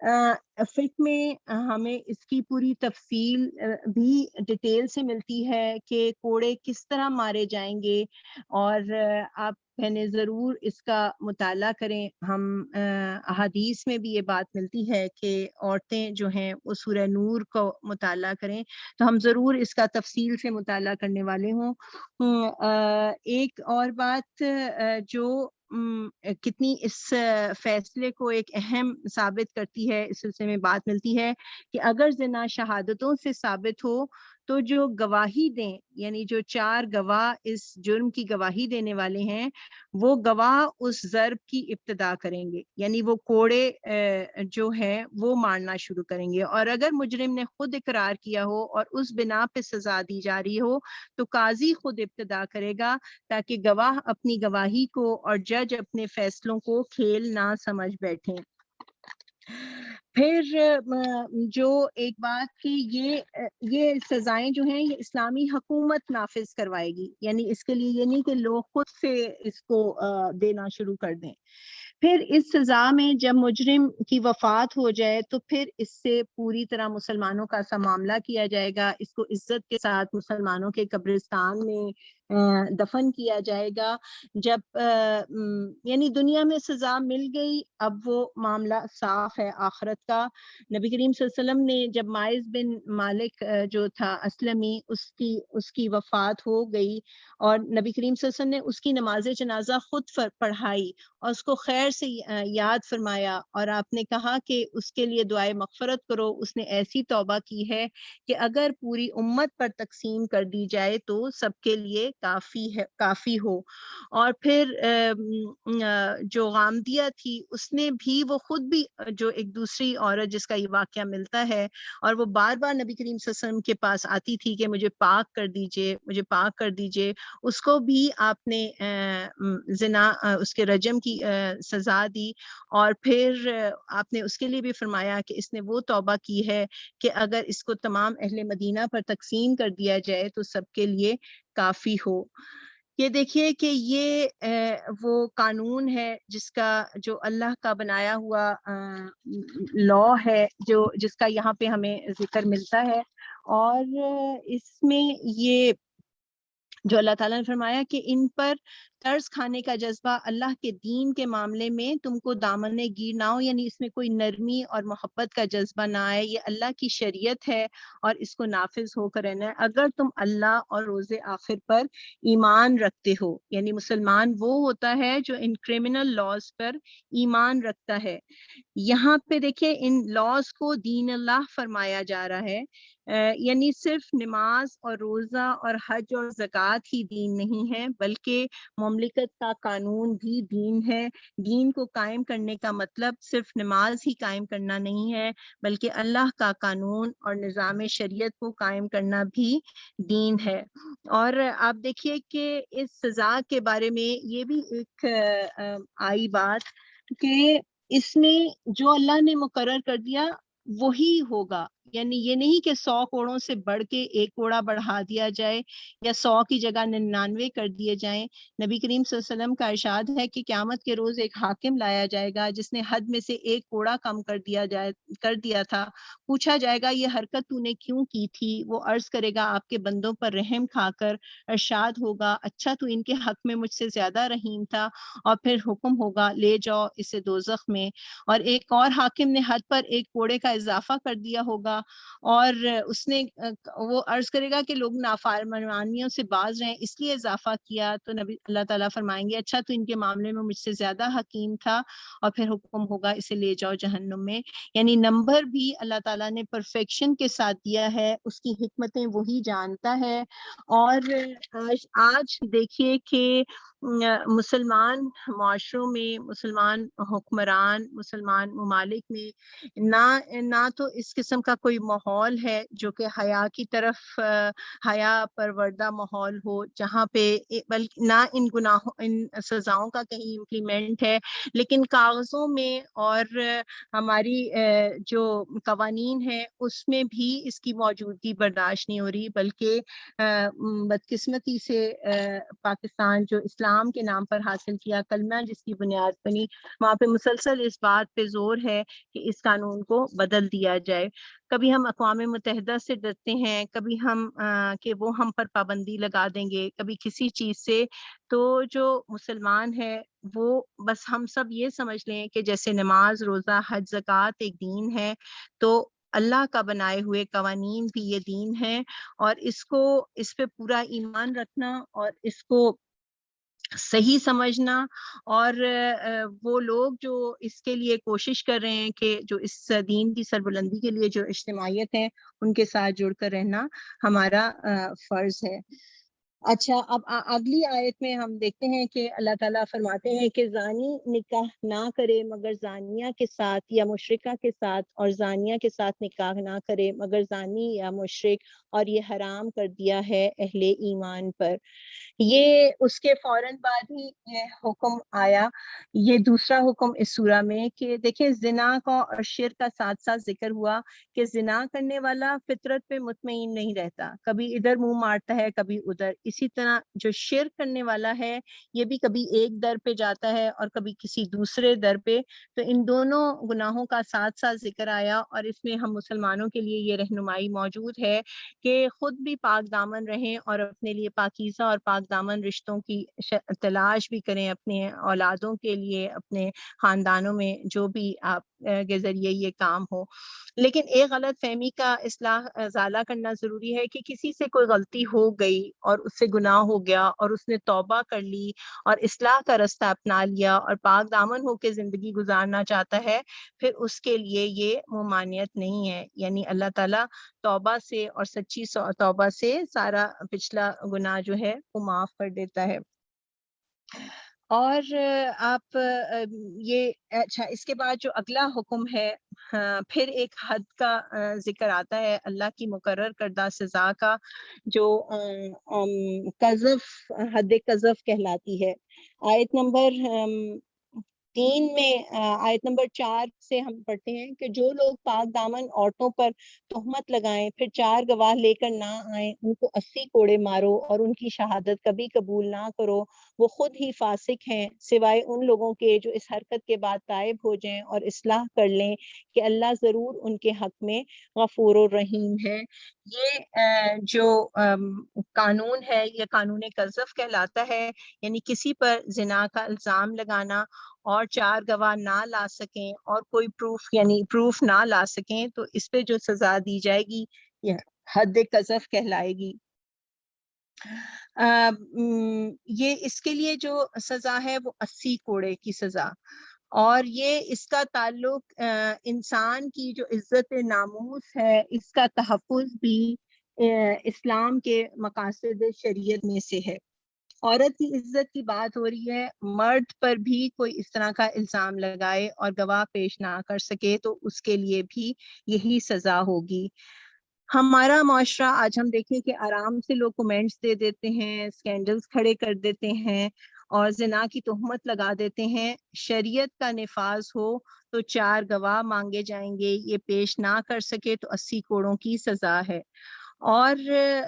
فقہ میں ہمیں اس کی پوری تفصیل بھی ڈیٹیل سے ملتی ہے کہ کوڑے کس طرح مارے جائیں گے، اور آپ بہنیں ضرور اس کا مطالعہ کریں۔ ہم احادیث میں بھی یہ بات ملتی ہے کہ عورتیں جو ہیں وہ سورہ نور کو مطالعہ کریں، تو ہم ضرور اس کا تفصیل سے مطالعہ کرنے والے ہوں۔ ایک اور بات جو کتنی اس فیصلے کو ایک اہم ثابت کرتی ہے، اس سلسلے میں بات ملتی ہے کہ اگر زنا شہادتوں سے ثابت ہو تو جو گواہی دیں، یعنی جو 4 گواہ اس جرم کی گواہی دینے والے ہیں، وہ گواہ اس ضرب کی ابتدا کریں گے، یعنی وہ کوڑے جو ہے وہ مارنا شروع کریں گے۔ اور اگر مجرم نے خود اقرار کیا ہو اور اس بنا پہ سزا دی جا رہی ہو تو قاضی خود ابتدا کرے گا، تاکہ گواہ اپنی گواہی کو اور جج اپنے فیصلوں کو کھیل نہ سمجھ بیٹھیں۔ پھر جو ایک بات کہ یہ سزائیں جو ہیں یہ اسلامی حکومت نافذ کروائے گی، یعنی اس کے لیے یہ نہیں کہ لوگ خود سے اس کو دینا شروع کر دیں۔ پھر اس سزا میں جب مجرم کی وفات ہو جائے تو پھر اس سے پوری طرح مسلمانوں کا سا معاملہ کیا جائے گا، اس کو عزت کے ساتھ مسلمانوں کے قبرستان میں دفن کیا جائے گا۔ جب یعنی دنیا میں سزا مل گئی، اب وہ معاملہ صاف ہے آخرت کا۔ نبی کریم صلی اللہ علیہ وسلم نے جب مائز بن مالک جو تھا اسلمی، اس کی وفات ہو گئی، اور نبی کریم صلی اللہ علیہ وسلم نے اس کی نماز جنازہ خود پڑھائی اور اس کو خیر سے یاد فرمایا، اور آپ نے کہا کہ اس کے لیے دعائے مغفرت کرو۔ اس نے ایسی توبہ کی ہے کہ اگر پوری امت پر تقسیم کر دی جائے تو سب کے لیے کافی ہو۔ اور پھر جو غامدیہ تھی، اس نے بھی، وہ خود بھی جو ایک دوسری عورت جس کا یہ واقعہ ملتا ہے، اور وہ بار بار نبی کریم صلی اللہ علیہ وسلم کے پاس آتی تھی کہ مجھے پاک کر دیجئے، مجھے پاک کر دیجئے، اس کو بھی آپ نے زنا، اس کے رجم کی سزا دی۔ اور پھر آپ نے اس کے لیے بھی فرمایا کہ اس نے وہ توبہ کی ہے کہ اگر اس کو تمام اہل مدینہ پر تقسیم کر دیا جائے تو سب کے لیے کافی ہو۔ یہ دیکھیے کہ یہ وہ قانون ہے جو اللہ کا بنایا ہوا لاء ہے، جس کا یہاں پہ ہمیں ذکر ملتا ہے، اور اس میں یہ جو اللہ تعالیٰ نے فرمایا کہ ان پر طرز کھانے کا جذبہ اللہ کے دین کے معاملے میں تم کو دامن گیر نہ ہو، یعنی اس میں کوئی نرمی اور محبت کا جذبہ نہ آئے۔ یہ اللہ کی شریعت ہے اور اس کو نافذ ہو کر رہنا ہے۔ اگر تم اللہ اور روز آخر پر ایمان رکھتے ہو، یعنی مسلمان وہ ہوتا ہے جو ان کرمنل لاز پر ایمان رکھتا ہے۔ یہاں پہ دیکھیں ان لاز کو دین اللہ فرمایا جا رہا ہے، یعنی صرف نماز اور روزہ اور حج اور زکوٰۃ ہی دین نہیں ہے، بلکہ مملکت کا قانون بھی دین ہے۔ دین کو قائم کرنے کا مطلب صرف نماز ہی قائم کرنا نہیں ہے، بلکہ اللہ کا قانون اور نظام شریعت کو قائم کرنا بھی دین ہے۔ اور آپ دیکھیے کہ اس سزا کے بارے میں یہ بھی ایک آئی بات کہ اس میں جو اللہ نے مقرر کر دیا وہی ہوگا، یعنی یہ نہیں کہ 100 کوڑوں سے بڑھ کے ایک کوڑا بڑھا دیا جائے یا 100 کی جگہ 99 کر دیے جائیں۔ نبی کریم صلی اللہ علیہ وسلم کا ارشاد ہے کہ قیامت کے روز ایک حاکم لایا جائے گا جس نے حد میں سے ایک کوڑا کم کر دیا تھا۔ پوچھا جائے گا یہ حرکت تو نے کیوں کی تھی؟ وہ عرض کرے گا آپ کے بندوں پر رحم کھا کر۔ ارشاد ہوگا اچھا تو ان کے حق میں مجھ سے زیادہ رحیم تھا، اور پھر حکم ہوگا لے جاؤ اسے دوزخ میں۔ اور ایک اور حاکم نے حد پر ایک کوڑے کا اضافہ کر دیا ہوگا، اور اس نے وہ عرض کرے گا کہ لوگ نافرمانیوں سے باز رہیں اس لیے اضافہ کیا، تو نبی اللہ تعالیٰ فرمائیں گے اچھا تو ان کے معاملے میں مجھ سے زیادہ حکیم تھا، اور پھر حکم ہوگا اسے لے جاؤ جہنم میں۔ یعنی نمبر بھی اللہ تعالیٰ نے پرفیکشن کے ساتھ دیا ہے، اس کی حکمتیں وہی جانتا ہے۔ اور آج دیکھیے کہ مسلمان معاشروں میں، مسلمان حکمران، مسلمان ممالک میں نہ تو اس قسم کا کوئی کوئی ماحول ہے جو کہ حیا کی طرف حیا پروردہ ماحول ہو، جہاں پہ بلکہ نہ ان گناہوں ان سزاؤں کا کہیں امپلیمنٹ ہے، لیکن کاغذوں میں اور ہماری جو قوانین ہیں اس میں بھی اس کی موجودگی برداشت نہیں ہو رہی، بلکہ بدقسمتی سے پاکستان جو اسلام کے نام پر حاصل کیا کلمہ جس کی بنیاد بنی، وہاں پہ مسلسل اس بات پہ زور ہے کہ اس قانون کو بدل دیا جائے۔ کبھی ہم اقوام متحدہ سے ڈرتے ہیں، کبھی ہم کہ وہ ہم پر پابندی لگا دیں گے، کبھی کسی چیز سے، تو جو مسلمان ہے وہ بس ہم سب یہ سمجھ لیں کہ جیسے نماز، روزہ، حج، زکوٰۃ ایک دین ہے، تو اللہ کا بنائے ہوئے قوانین بھی یہ دین ہے، اور اس پہ پورا ایمان رکھنا اور اس کو صحیح سمجھنا، اور وہ لوگ جو اس کے لیے کوشش کر رہے ہیں کہ جو اس دین کی سربلندی کے لیے جو اجتماعیت ہے ان کے ساتھ جڑ کر رہنا ہمارا فرض ہے۔ اچھا، اب اگلی آیت میں ہم دیکھتے ہیں کہ اللہ تعالیٰ فرماتے ہیں کہ زانی نکاح نہ کرے مگر زانیہ کے ساتھ یا مشرکہ کے ساتھ، اور زانیہ کے ساتھ نکاح نہ کرے مگر زانی یا مشرک، اور یہ حرام کر دیا ہے اہل ایمان پر۔ یہ اس کے فوراً بعد ہی یہ حکم آیا، یہ دوسرا حکم اس سورہ میں، کہ دیکھیں زنا کا اور شرک کا ساتھ ساتھ ذکر ہوا کہ زنا کرنے والا فطرت پہ مطمئن نہیں رہتا، کبھی ادھر منہ مارتا ہے کبھی ادھر۔ اسی طرح جو شرک کرنے والا ہے یہ بھی کبھی ایک در پہ جاتا ہے اور کبھی کسی دوسرے در پہ، تو ان دونوں گناہوں کا ساتھ ساتھ ذکر آیا، اور اس میں ہم مسلمانوں کے لیے یہ رہنمائی موجود ہے کہ خود بھی پاک دامن رہیں اور اپنے لیے پاکیزہ اور پاک دامن رشتوں کی تلاش بھی کریں، اپنے اولادوں کے لیے، اپنے خاندانوں میں جو بھی آپ کے ذریعے یہ کام ہو۔ لیکن ایک غلط فہمی کا اصلاح ازالہ کرنا ضروری ہے کہ کسی سے کوئی غلطی ہو گئی اور اس سے گناہ ہو گیا اور اس نے توبہ کر لی اور اصلاح کا رستہ اپنا لیا اور پاک دامن ہو کے زندگی گزارنا چاہتا ہے، پھر اس کے لیے یہ ممانعت نہیں ہے، یعنی اللہ تعالیٰ توبہ سے اور سچی توبہ سے سارا پچھلا گناہ جو ہے وہ معاف کر دیتا ہے۔ اور آپ یہ اچھا، اس کے بعد جو اگلا حکم ہے، پھر ایک حد کا ذکر آتا ہے اللہ کی مقرر کردہ سزا کا، جو قذف، حد قذف کہلاتی ہے۔ آیت نمبر 3 میں آیت نمبر 4 سے ہم پڑھتے ہیں کہ جو لوگ پاک دامن عورتوں پر تہمت لگائیں پھر 4 گواہ لے کر نہ آئیں، ان کو 80 کوڑے مارو اور ان کی شہادت کبھی قبول نہ کرو، وہ خود ہی فاسق ہیں، سوائے ان لوگوں کے جو اس حرکت کے بعد تائب ہو جائیں اور اصلاح کر لیں کہ اللہ ضرور ان کے حق میں غفور الرحیم ہے۔ یہ جو قانون ہے یہ قانون قذف کہلاتا ہے، یعنی کسی پر زنا کا الزام لگانا اور 4 گواہ نہ لا سکیں اور کوئی پروف نہ لا سکیں، تو اس پہ جو سزا دی جائے گی یہ حد قذف کہلائے گی۔ یہ اس کے لیے جو سزا ہے وہ 80 کوڑے کی سزا، اور یہ اس کا تعلق انسان کی جو عزت ناموس ہے اس کا تحفظ بھی اسلام کے مقاصد شریعت میں سے ہے۔ عورت کی عزت کی بات ہو رہی ہے، مرد پر بھی کوئی اس طرح کا الزام لگائے اور گواہ پیش نہ کر سکے تو اس کے لیے بھی یہی سزا ہوگی۔ ہمارا معاشرہ آج ہم دیکھیں کہ آرام سے لوگ کومنٹس دے دیتے ہیں، سکینڈلز کھڑے کر دیتے ہیں اور زنا کی تہمت لگا دیتے ہیں۔ شریعت کا نفاذ ہو تو 4 گواہ مانگے جائیں گے، یہ پیش نہ کر سکے تو 80 کوڑوں کی سزا ہے۔ اور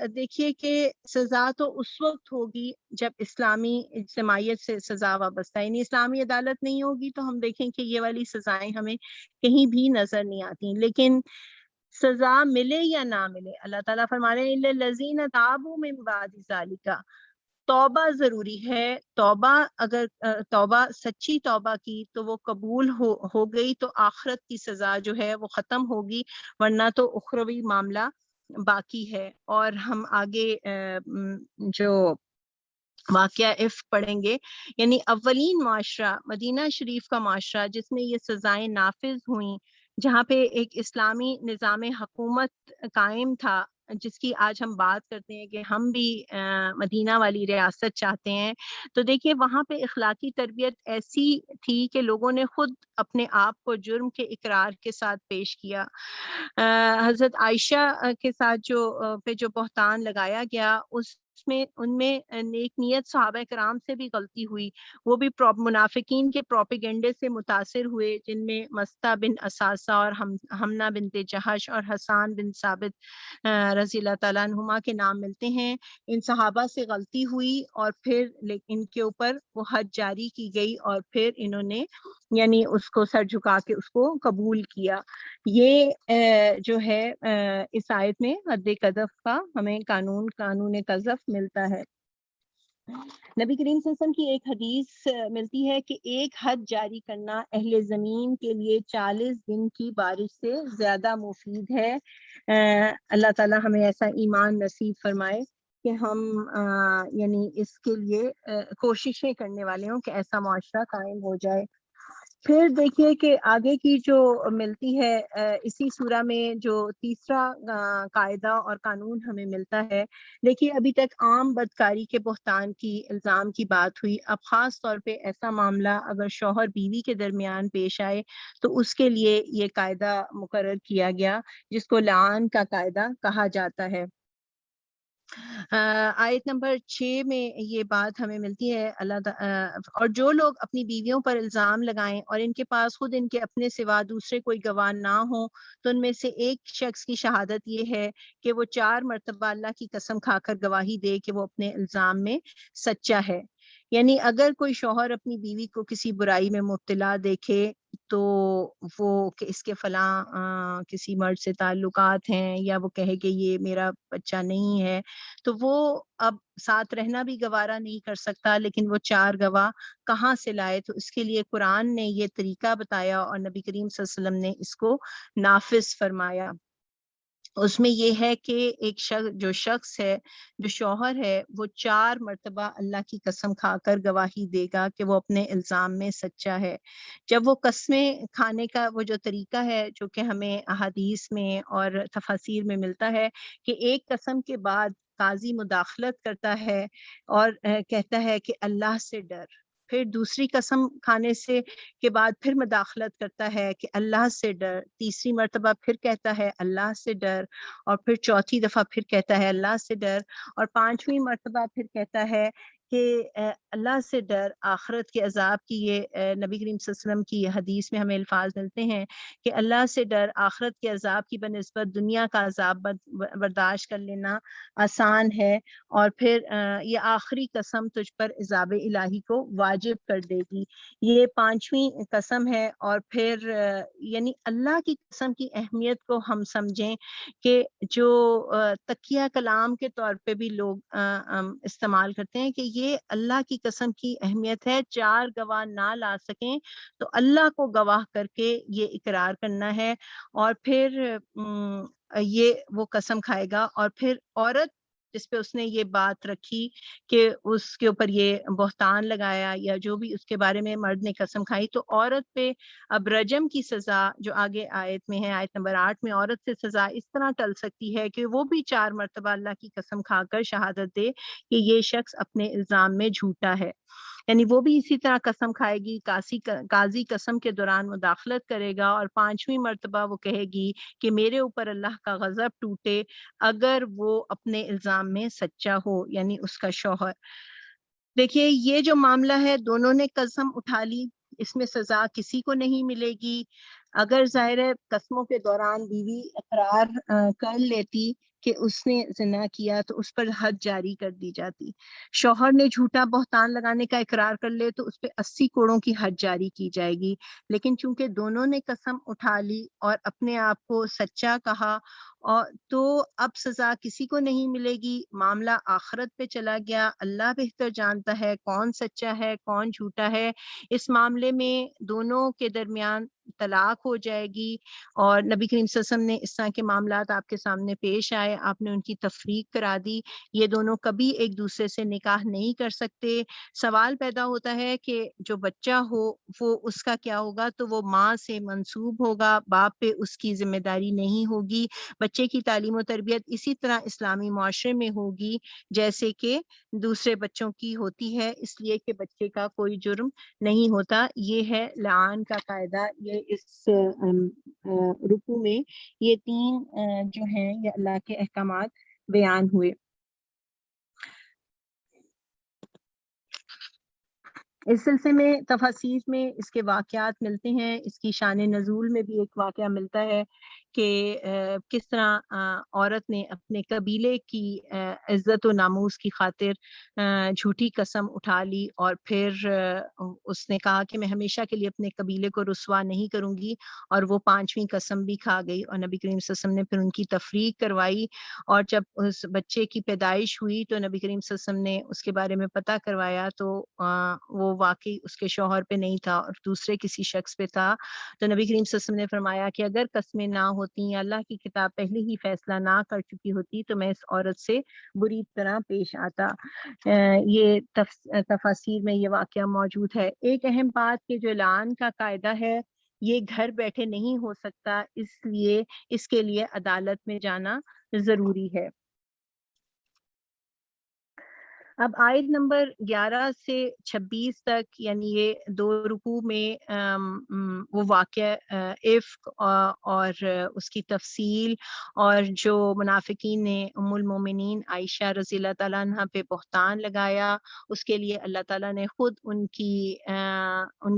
دیکھیے کہ سزا تو اس وقت ہوگی جب اسلامی اجتماعیت سے سزا وابستہ ہے، یعنی اسلامی عدالت نہیں ہوگی تو ہم دیکھیں کہ یہ والی سزائیں ہمیں کہیں بھی نظر نہیں آتی۔ لیکن سزا ملے یا نہ ملے، اللہ تعالیٰ فرما رہے ہیں اِلَّا الَّذِينَ تَابُوا مِن بَعْدِ ذَلِكَ، توبہ ضروری ہے۔ توبہ اگر توبہ سچی توبہ کی تو وہ قبول ہو گئی تو آخرت کی سزا جو ہے وہ ختم ہوگی، ورنہ تو اخروی معاملہ باقی ہے۔ اور ہم آگے جو واقعہ عفق پڑھیں گے، یعنی اولین معاشرہ مدینہ شریف کا معاشرہ جس میں یہ سزائیں نافذ ہوئیں، جہاں پہ ایک اسلامی نظام حکومت قائم تھا، جس کی آج ہم بات کرتے ہیں کہ ہم بھی مدینہ والی ریاست چاہتے ہیں، تو دیکھیے وہاں پہ اخلاقی تربیت ایسی تھی کہ لوگوں نے خود اپنے آپ کو جرم کے اقرار کے ساتھ پیش کیا۔ حضرت عائشہ کے ساتھ جو بہتان لگایا گیا، ان میں نیک نیت صحابہ کرام سے بھی غلطی ہوئی، وہ بھی منافقین کے پروپیگنڈے سے متاثر ہوئے، جن میں مستہ بن اساسہ اور حمنہ بنت جہش اور حسان بن ثابت رضی اللہ تعالیٰ عنہما کے نام ملتے ہیں۔ ان صحابہ سے غلطی ہوئی اور پھر ان کے اوپر وہ حد جاری کی گئی اور پھر انہوں نے یعنی اس کو سر جھکا کے اس کو قبول کیا۔ یہ جو ہے اس آیت میں حد قذف کا ہمیں قانون قذف ملتا ہے۔ نبی کریم صلی اللہ علیہ وسلم کی ایک حدیث ملتی ہے کہ ایک حد جاری کرنا اہل زمین کے لیے 40 دن کی بارش سے زیادہ مفید ہے۔ اللہ تعالی ہمیں ایسا ایمان نصیب فرمائے کہ ہم یعنی اس کے لیے کوششیں کرنے والے ہوں کہ ایسا معاشرہ قائم ہو جائے۔ پھر دیکھیے کہ آگے کی جو ملتی ہے اسی سورہ میں جو تیسرا قاعدہ اور قانون ہمیں ملتا ہے، دیکھیے ابھی تک عام بدکاری کے بہتان کی الزام کی بات ہوئی، اب خاص طور پہ ایسا معاملہ اگر شوہر بیوی کے درمیان پیش آئے تو اس کے لیے یہ قاعدہ مقرر کیا گیا جس کو لعان کا قاعدہ کہا جاتا ہے۔ آیت نمبر 6 میں یہ بات ہمیں ملتی ہے، اور جو لوگ اپنی بیویوں پر الزام لگائیں اور ان کے پاس خود ان کے اپنے سوا دوسرے کوئی گواہ نہ ہوں تو ان میں سے ایک شخص کی شہادت یہ ہے کہ وہ 4 مرتبہ اللہ کی قسم کھا کر گواہی دے کہ وہ اپنے الزام میں سچا ہے۔ یعنی اگر کوئی شوہر اپنی بیوی کو کسی برائی میں مبتلا دیکھے تو وہ کہ اس کے فلاں کسی مرد سے تعلقات ہیں یا وہ کہے کہ یہ میرا بچہ نہیں ہے، تو وہ اب ساتھ رہنا بھی گوارا نہیں کر سکتا، لیکن وہ 4 گواہ کہاں سے لائے؟ تو اس کے لیے قرآن نے یہ طریقہ بتایا اور نبی کریم صلی اللہ علیہ وسلم نے اس کو نافذ فرمایا۔ اس میں یہ ہے کہ ایک شخص ہے، جو شوہر ہے، وہ 4 مرتبہ اللہ کی قسم کھا کر گواہی دے گا کہ وہ اپنے الزام میں سچا ہے۔ جب وہ قسمیں کھانے کا وہ جو طریقہ ہے جو کہ ہمیں احادیث میں اور تفاسیر میں ملتا ہے کہ ایک قسم کے بعد قاضی مداخلت کرتا ہے اور کہتا ہے کہ اللہ سے ڈر، پھر دوسری قسم کھانے سے کے بعد پھر مداخلت کرتا ہے کہ اللہ سے ڈر، تیسری مرتبہ پھر کہتا ہے اللہ سے ڈر، اور پھر چوتھی دفعہ پھر کہتا ہے اللہ سے ڈر، اور 5ویں مرتبہ پھر کہتا ہے کہ اللہ سے ڈر آخرت کے عذاب کی۔ یہ نبی کریم صلی اللہ علیہ وسلم کی حدیث میں ہمیں الفاظ ملتے ہیں کہ اللہ سے ڈر آخرت کے عذاب کی بنسبت دنیا کا عذاب برداشت کر لینا آسان ہے، اور پھر یہ آخری قسم تجھ پر عذاب الہی کو واجب کر دے گی۔ یہ 5ویں قسم ہے۔ اور پھر یعنی اللہ کی قسم کی اہمیت کو ہم سمجھیں کہ جو تکیہ کلام کے طور پہ بھی لوگ استعمال کرتے ہیں کہ یہ اللہ کی قسم کی اہمیت ہے، 4 گواہ نہ لا سکیں تو اللہ کو گواہ کر کے یہ اقرار کرنا ہے، اور پھر یہ وہ قسم کھائے گا۔ اور پھر عورت جس پہ اس نے یہ بات رکھی کہ اس کے اوپر یہ بہتان لگایا یا جو بھی اس کے بارے میں مرد نے قسم کھائی، تو عورت پہ اب رجم کی سزا جو آگے آیت میں ہے، آیت نمبر 8 میں، عورت سے سزا اس طرح ٹل سکتی ہے کہ وہ بھی 4 مرتبہ اللہ کی قسم کھا کر شہادت دے کہ یہ شخص اپنے الزام میں جھوٹا ہے، یعنی وہ بھی اسی طرح قسم کھائے گی، قاضی قسم کے دوران مداخلت کرے گا اور 5ویں مرتبہ وہ کہے گی کہ میرے اوپر اللہ کا غضب ٹوٹے اگر وہ اپنے الزام میں سچا ہو، یعنی اس کا شوہر۔ دیکھیے یہ جو معاملہ ہے، دونوں نے قسم اٹھا لی، اس میں سزا کسی کو نہیں ملے گی۔ اگر ظاہر ہے قسموں کے دوران بیوی اقرار کر لیتی کہ اس نے زنا کیا تو اس پر حد جاری کر دی جاتی، شوہر نے جھوٹا بہتان لگانے کا اقرار کر لے تو اس پہ 80 کوڑوں کی حد جاری کی جائے گی، لیکن چونکہ دونوں نے قسم اٹھا لی اور اپنے آپ کو سچا کہا، اور تو اب سزا کسی کو نہیں ملے گی، معاملہ آخرت پہ چلا گیا۔ اللہ بہتر جانتا ہے کون سچا ہے کون جھوٹا ہے۔ اس معاملے میں دونوں کے درمیان طلاق ہو جائے گی اور نبی کریم صلی اللہ علیہ وسلم نے اس طرح کے معاملات آپ کے سامنے پیش آئے، آپ نے ان کی تفریق کرا دی، یہ دونوں کبھی ایک دوسرے سے نکاح نہیں کر سکتے۔ سوال پیدا ہوتا ہے کہ جو بچہ ہو وہ اس کا کیا ہوگا، تو وہ ماں سے منسوب ہوگا، باپ پہ اس کی ذمہ داری نہیں ہوگی۔ بچے کی تعلیم و تربیت اسی طرح اسلامی معاشرے میں ہوگی جیسے کہ دوسرے بچوں کی ہوتی ہے، اس لیے کہ بچے کا کوئی جرم نہیں ہوتا۔ یہ ہے لعان کا قاعدہ۔ یہ اس رکوع میں یہ تین جو ہیں یہ اللہ کے احکامات بیان ہوئے۔ اس سلسلے میں تفاسیر میں اس کے واقعات ملتے ہیں، اس کی شان نزول میں بھی ایک واقعہ ملتا ہے کہ کس طرح عورت نے اپنے قبیلے کی عزت و ناموس کی خاطر جھوٹی قسم اٹھا لی اور پھر اس نے کہا کہ میں ہمیشہ کے لیے اپنے قبیلے کو رسوا نہیں کروں گی، اور وہ 5ویں قسم بھی کھا گئی، اور نبی کریم صلی اللہ علیہ وسلم نے پھر ان کی تفریق کروائی، اور جب اس بچے کی پیدائش ہوئی تو نبی کریم صلی اللہ علیہ وسلم نے اس کے بارے میں پتہ کروایا تو وہ واقعی اس کے شوہر پہ نہیں تھا اور دوسرے کسی شخص پہ تھا۔ تو نبی کریم صلی اللہ علیہ وسلم نے فرمایا کہ اگر قسمیں نہ ہوتی یا اللہ کی کتاب پہلے ہی فیصلہ نہ کر چکی ہوتی تو میں اس عورت سے بری طرح پیش آتا۔ یہ تفاسیر میں یہ واقعہ موجود ہے۔ ایک اہم بات کہ جو لعان کا قاعدہ ہے یہ گھر بیٹھے نہیں ہو سکتا، اس لیے اس کے لیے عدالت میں جانا ضروری ہے۔ اب آیت نمبر 11 سے 26 تک یعنی یہ 2 رکوع میں وہ واقعہ عفق اور اس کی تفصیل، اور جو منافقین نے ام المومنین عائشہ رضی اللہ تعالیٰ عنہ پہ بہتان لگایا، اس کے لیے اللہ تعالیٰ نے خود ان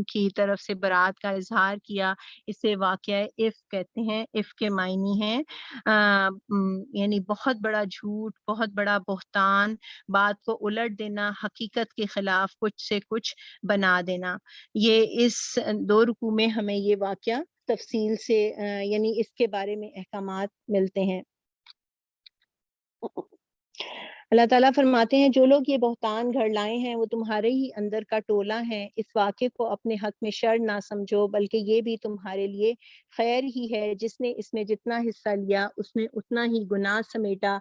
کی طرف سے برات کا اظہار کیا۔ اسے واقعہ عفق کہتے ہیں۔ عفق کے معنی ہیں یعنی بہت بڑا جھوٹ، بہت بڑا بہتان، بات کو الٹ دینا، حقیقت کے خلاف کچھ سے کچھ بنا دینا۔ یہ اس 2 رکوع میں ہمیں یہ واقعہ تفصیل سے یعنی اس کے بارے میں احکامات ملتے ہیں۔ اللہ تعالیٰ فرماتے ہیں جو لوگ یہ بہتان گھڑ لائے ہیں وہ تمہارے ہی اندر کا ٹولہ ہیں، اس واقعے کو اپنے حق میں شر نہ سمجھو بلکہ یہ بھی تمہارے لیے خیر ہی ہے۔ جس نے اس میں جتنا حصہ لیا اس نے اتنا ہی گناہ سمیٹا،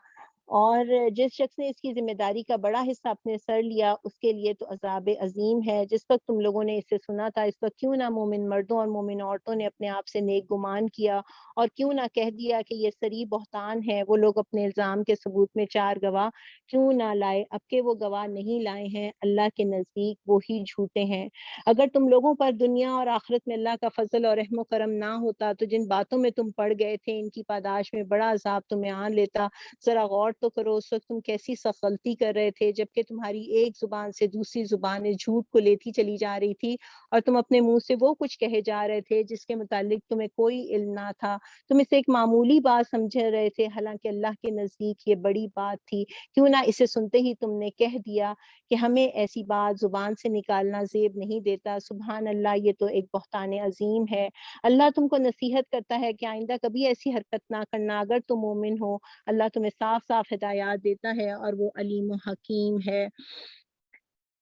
اور جس شخص نے اس کی ذمہ داری کا بڑا حصہ اپنے سر لیا اس کے لیے تو عذاب عظیم ہے۔ جس وقت تم لوگوں نے اسے سنا تھا اس وقت کیوں نہ مومن مردوں اور مومن عورتوں نے اپنے آپ سے نیک گمان کیا اور کیوں نہ کہہ دیا کہ یہ صریح بہتان ہے۔ وہ لوگ اپنے الزام کے ثبوت میں 4 گواہ کیوں نہ لائے، اب کہ وہ گواہ نہیں لائے ہیں اللہ کے نزدیک وہی جھوٹے ہیں۔ اگر تم لوگوں پر دنیا اور آخرت میں اللہ کا فضل اور رحم و کرم نہ ہوتا تو جن باتوں میں تم پڑ گئے تھے ان کی پاداش میں بڑا عذاب تمہیں آن لیتا۔ ذرا غور تو کرو اس وقت تم کیسی سخت غلطی کر رہے تھے جبکہ تمہاری ایک زبان سے دوسری زبان جھوٹ کو لیتی چلی جا رہی تھی، اور تم اپنے منہ سے وہ کچھ کہے جا رہے تھے جس کے متعلق تمہیں کوئی علم نہ تھا۔ تم اسے ایک معمولی بات سمجھ رہے تھے حالانکہ اللہ کے نزدیک یہ بڑی بات تھی۔ کیوں نہ اسے سنتے ہی تم نے کہہ دیا کہ ہمیں ایسی بات زبان سے نکالنا زیب نہیں دیتا۔ سبحان اللہ، یہ تو ایک بہتان عظیم ہے۔ اللہ تم کو نصیحت کرتا ہے کہ آئندہ کبھی ایسی حرکت نہ کرنا اگر تم مومن ہو۔ اللہ تمہیں صاف صاف ہدایات دیتا ہے اور وہ علیم و حکیم ہے۔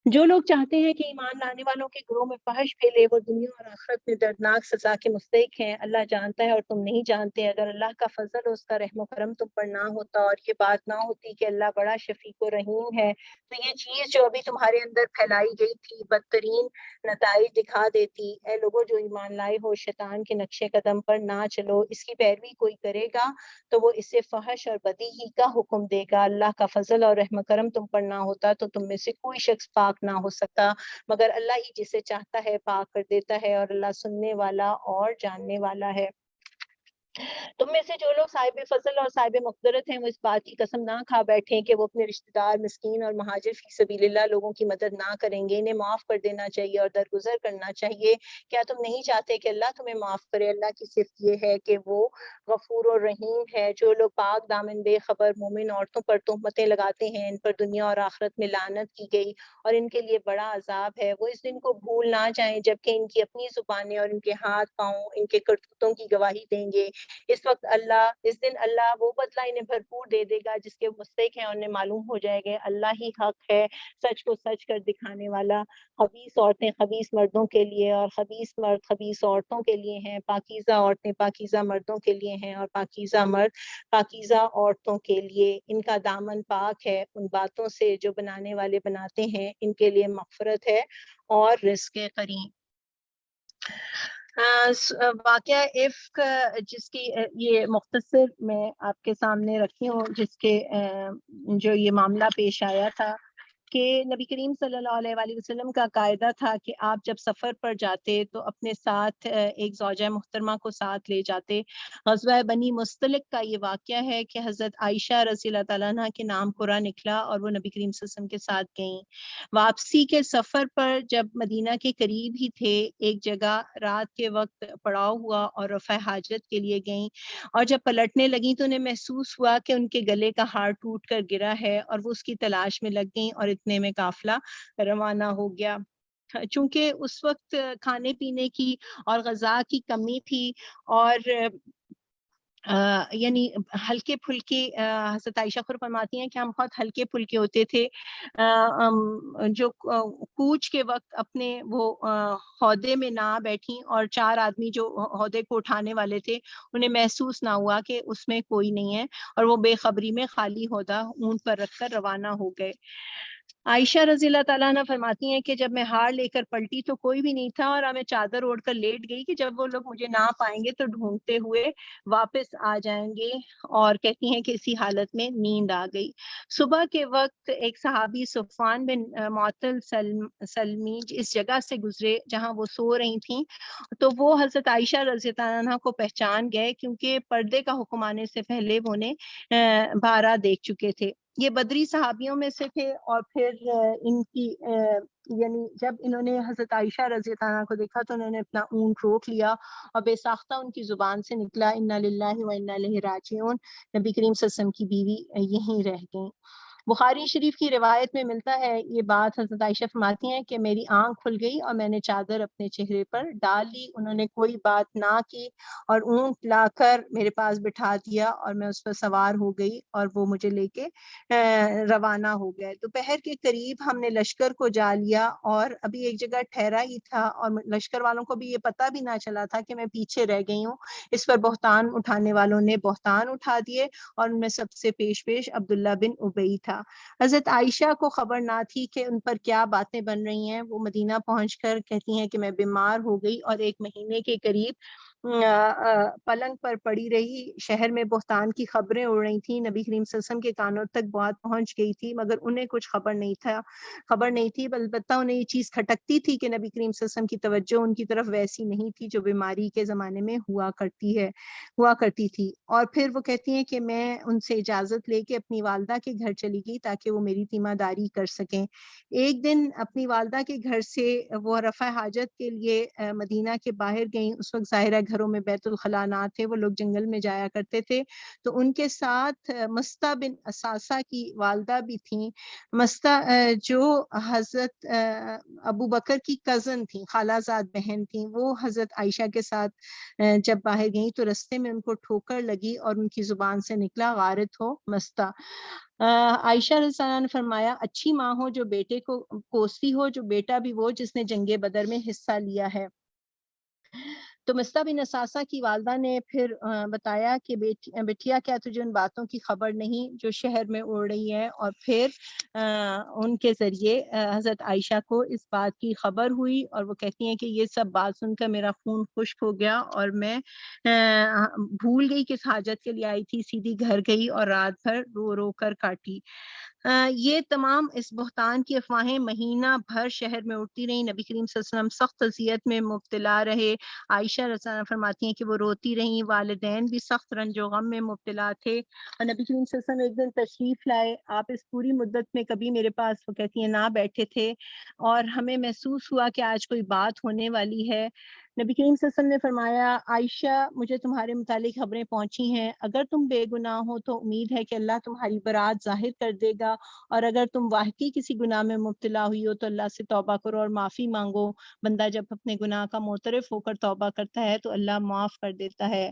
جو لوگ چاہتے ہیں کہ ایمان لانے والوں کے گروہ میں فحش پھیلے وہ دنیا اور آخرت میں دردناک سزا کے مستحق ہیں۔ اللہ جانتا ہے اور تم نہیں جانتے۔ اگر اللہ کا فضل اور اس کا رحم و کرم تم پر نہ ہوتا اور یہ بات نہ ہوتی کہ اللہ بڑا شفیق و رحیم ہے تو یہ چیز جو ابھی تمہارے اندر پھیلائی گئی تھی بدترین نتائج دکھا دیتی۔ اے لوگوں جو ایمان لائے ہو، شیطان کے نقش قدم پر نہ چلو، اس کی پیروی کوئی کرے گا تو وہ اسے فحش اور بدی ہی کا حکم دے گا۔ اللہ کا فضل اور رحم و کرم تم پر نہ ہوتا تو تم میں سے کوئی شخص پاک نہ ہو سکتا مگر اللہ ہی جسے چاہتا ہے پاک کر دیتا ہے، اور اللہ سننے والا اور جاننے والا ہے۔ تم میں سے جو لوگ صاحب فضل اور صاحب مقدرت ہیں وہ اس بات کی قسم نہ کھا بیٹھیں کہ وہ اپنے رشتہ دار، مسکین اور مہاجر فی سبیل اللہ لوگوں کی مدد نہ کریں گے۔ انہیں معاف کر دینا چاہیے اور درگزر کرنا چاہیے۔ کیا تم نہیں چاہتے کہ اللہ تمہیں معاف کرے؟ اللہ کی صفت یہ ہے کہ وہ غفور و رحیم ہے۔ جو لوگ پاک دامن بے خبر مومن عورتوں پر تہمتیں لگاتے ہیں ان پر دنیا اور آخرت میں لعنت کی گئی اور ان کے لیے بڑا عذاب ہے۔ وہ اس دن کو بھول نہ جائیں جبکہ ان کی اپنی زبانیں اور ان کے ہاتھ پاؤں ان کے کرتوتوں کی گواہی دیں گے۔ اس وقت اس دن اللہ وہ بدلہ انہیں بھرپور دے دے گا جس کے مستحق ہیں، انہیں معلوم ہو جائے گا اللہ ہی حق ہے، سچ کو سچ کر دکھانے والا۔ خبیث عورتیں خبیث مردوں کے لیے اور خبیث مرد خبیث عورتوں کے لیے ہیں، پاکیزہ عورتیں پاکیزہ مردوں کے لیے ہیں اور پاکیزہ مرد پاکیزہ عورتوں کے لیے۔ ان کا دامن پاک ہے ان باتوں سے جو بنانے والے بناتے ہیں، ان کے لیے مغفرت ہے اور رزق قریب۔ واقعہ عفق جس کی یہ مختصر میں آپ کے سامنے رکھی ہوں، جس کے جو یہ معاملہ پیش آیا تھا کہ نبی کریم صلی اللہ علیہ وآلہ وسلم کا قاعدہ تھا کہ آپ جب سفر پر جاتے تو اپنے ساتھ ایک زوجہ محترمہ کو ساتھ لے جاتے۔ غزوہ بنی مستلق کا یہ واقعہ ہے کہ حضرت عائشہ رضی اللہ تعالیٰ عنہ کے نام قرآن نکلا اور وہ نبی کریم صلی اللہ علیہ وسلم کے ساتھ گئیں۔ واپسی کے سفر پر جب مدینہ کے قریب ہی تھے، ایک جگہ رات کے وقت پڑاؤ ہوا اور رفع حاجت کے لیے گئیں، اور جب پلٹنے لگیں تو انہیں محسوس ہوا کہ ان کے گلے کا ہار ٹوٹ کر گرا ہے، اور وہ اس کی تلاش میں لگ گئیں اور اتنے میں قافلہ روانہ ہو گیا۔ چونکہ اس وقت کھانے پینے کی اور غذا کی کمی تھی اور یعنی ہلکے پھلکے، حضرت عائشہ خود فرماتی ہیں کہ ہم بہت ہلکے پھلکے ہوتے تھے، جو کوچ کے وقت اپنے وہ عہدے میں نہ بیٹھیں اور 4 آدمی جو عہدے کو اٹھانے والے تھے انہیں محسوس نہ ہوا کہ اس میں کوئی نہیں ہے، اور وہ بے خبری میں خالی عہدہ اونٹ پر رکھ کر روانہ ہو گئے۔ عائشہ رضی اللہ تعالیٰ عنہ فرماتی ہیں کہ جب میں ہار لے کر پلٹی تو کوئی بھی نہیں تھا، اور میں چادر اوڑھ کر لیٹ گئی کہ جب وہ لوگ مجھے نہ پائیں گے تو ڈھونڈتے ہوئے واپس آ جائیں گے، اور کہتی ہیں کہ اسی حالت میں نیند آ گئی۔ صبح کے وقت ایک صحابی صفوان بن معطل سلمی اس جگہ سے گزرے جہاں وہ سو رہی تھیں، تو وہ حضرت عائشہ رضی اللہ عنہ کو پہچان گئے کیونکہ پردے کا حکم آنے سے پہلے وہ انہیں بارہ دیکھ چکے تھے۔ یہ بدری صحابیوں میں سے تھے، اور پھر ان کی یعنی جب انہوں نے حضرت عائشہ رضی اللہ عنہ کو دیکھا تو انہوں نے اپنا اونٹ روک لیا، اور بے ساختہ ان کی زبان سے نکلا انا للہ و انا الیہ راجعون۔ نبی کریم صلی اللہ علیہ وسلم کی بیوی یہیں رہ گئیں۔ بخاری شریف کی روایت میں ملتا ہے یہ بات، حضرت عائشہ فرماتی ہیں کہ میری آنکھ کھل گئی اور میں نے چادر اپنے چہرے پر ڈال لی، انہوں نے کوئی بات نہ کی اور اونٹ لا کر میرے پاس بٹھا دیا اور میں اس پر سوار ہو گئی اور وہ مجھے لے کے روانہ ہو گئے۔ دوپہر کے قریب ہم نے لشکر کو جا لیا اور ابھی ایک جگہ ٹھہرا ہی تھا، اور لشکر والوں کو بھی یہ پتہ بھی نہ چلا تھا کہ میں پیچھے رہ گئی ہوں۔ اس پر بہتان اٹھانے والوں نے بہتان اٹھا دیے، اور ان میں سب سے پیش عبداللہ بن ابی تھا۔ حضرت عائشہ کو خبر نہ تھی کہ ان پر کیا باتیں بن رہی ہیں۔ وہ مدینہ پہنچ کر کہتی ہیں کہ میں بیمار ہو گئی اور 1 مہینے کے قریب پلنگ پر پڑی رہی۔ شہر میں بہتان کی خبریں اڑ رہی تھیں، نبی کریم صلی اللہ علیہ وسلم کے کانوں تک بات پہنچ گئی تھی، مگر انہیں کچھ خبر نہیں تھی، البتہ انہیں یہ چیز کھٹکتی تھی کہ نبی کریم صلی اللہ علیہ وسلم کی توجہ ان کی طرف ویسی نہیں تھی جو بیماری کے زمانے میں ہوا کرتی تھی۔ اور پھر وہ کہتی ہیں کہ میں ان سے اجازت لے کے اپنی والدہ کے گھر چلی گئی تاکہ وہ میری تیمہ داری کر سکیں۔ ایک دن اپنی والدہ کے گھر سے وہ رفع حاجت کے لیے مدینہ کے باہر گئیں۔ اس وقت ظاہرہ گھروں میں بیت الخلاء نہ تھے، وہ لوگ جنگل میں جایا کرتے تھے، تو ان کے ساتھ مستہ بن اساسہ کی والدہ بھی تھیں۔ مستہ جو حضرت ابو بکر کی کزن تھیں، خالہ زاد بہن تھیں، وہ حضرت عائشہ کے ساتھ جب باہر گئیں تو رستے میں ان کو ٹھوکر لگی اور ان کی زبان سے نکلا غارت ہو مستہ۔ عائشہ رضی اللہ عنہا نے فرمایا اچھی ماں ہو جو بیٹے کو کوستی ہو، جو بیٹا بھی وہ جس نے جنگ بدر میں حصہ لیا ہے۔ تو مستہ بن اساسہ کی والدہ نے پھر بتایا کہ بیٹیا کیا تجھے ان باتوں کی خبر نہیں جو شہر میں اڑ رہی ہے، اور پھر ان کے ذریعے حضرت عائشہ کو اس بات کی خبر ہوئی، اور وہ کہتی ہیں کہ یہ سب بات سن کر میرا خون خشک ہو گیا اور میں بھول گئی کس حاجت کے لیے آئی تھی، سیدھی گھر گئی اور رات بھر رو رو کر کاٹی۔ یہ تمام اس بہتان کی افواہیں مہینہ بھر شہر میں اڑتی رہیں۔ نبی کریم صلی اللہ علیہ وسلم سخت اذیت میں مبتلا رہے۔ عائشہ رضی اللہ عنہا فرماتی ہیں کہ وہ روتی رہیں، والدین بھی سخت رنج و غم میں مبتلا تھے، اور نبی کریم صلی اللہ علیہ وسلم ایک دن تشریف لائے، آپ اس پوری مدت میں کبھی میرے پاس وہ کہتی ہیں نہ بیٹھے تھے، اور ہمیں محسوس ہوا کہ آج کوئی بات ہونے والی ہے۔ نبی کریم صلی اللہ علیہ وسلم نے فرمایا عائشہ مجھے تمہارے متعلق خبریں پہنچی ہیں، اگر تم بے گناہ ہو تو امید ہے کہ اللہ تمہاری برات ظاہر کر دے گا، اور اگر تم واقعی کسی گناہ میں مبتلا ہوئی ہو تو اللہ سے توبہ کرو اور معافی مانگو۔ بندہ جب اپنے گناہ کا معترف ہو کر توبہ کرتا ہے تو اللہ معاف کر دیتا ہے۔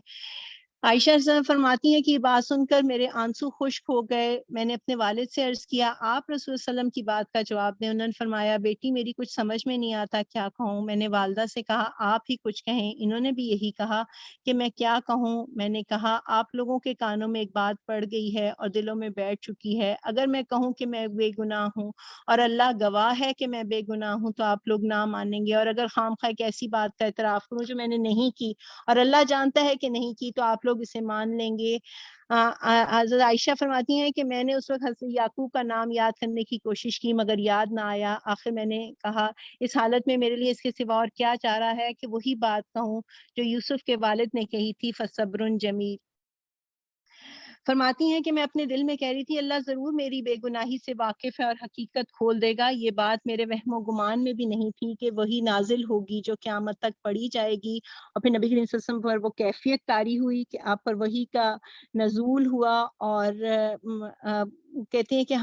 عائشہ فرماتی ہیں کہ یہ بات سن کر میرے آنسو خشک ہو گئے. میں نے اپنے والد سے عرض کیا آپ رسول اللہ علیہ وسلم کی بات کا جواب دیں. انہوں نے فرمایا بیٹی میری کچھ سمجھ میں نہیں آتا کیا کہوں. میں نے والدہ سے کہا آپ ہی کچھ کہیں. انہوں نے بھی یہی کہا کہ میں کیا کہوں. میں نے کہا آپ لوگوں کے کانوں میں ایک بات پڑ گئی ہے اور دلوں میں بیٹھ چکی ہے. اگر میں کہوں کہ میں بے گناہ ہوں اور اللہ گواہ ہے کہ میں بے گناہ ہوں تو آپ لوگ نہ مانیں گے, اور اگر خام خواہ ایک ایسی بات کا اعتراف کروں جو میں نے نہیں کی اور اللہ جانتا ہے کہ نہیں کی تو آپ لوگ اسے مان لیں گے. حضرت عائشہ فرماتی ہیں کہ میں نے اس وقت حضرت یعقوب کا نام یاد کرنے کی کوشش کی مگر یاد نہ آیا. آخر میں نے کہا اس حالت میں میرے لیے اس کے سوا اور کیا چارہ ہے کہ وہی بات کہوں جو یوسف کے والد نے کہی تھی فصبر جمیل. فرماتی ہیں کہ میں اپنے دل میں کہہ رہی تھی اللہ ضرور میری بے گناہی سے واقف ہے اور حقیقت کھول دے گا. یہ بات میرے وہم و گمان میں بھی نہیں تھی کہ وہی نازل ہوگی جو قیامت تک پڑھی جائے گی. اور پھر نبی کریم صلی اللہ علیہ وسلم پر وہ کیفیت طاری ہوئی کہ آپ پر وہی کا نزول ہوا. اور کہتے ہیں کہ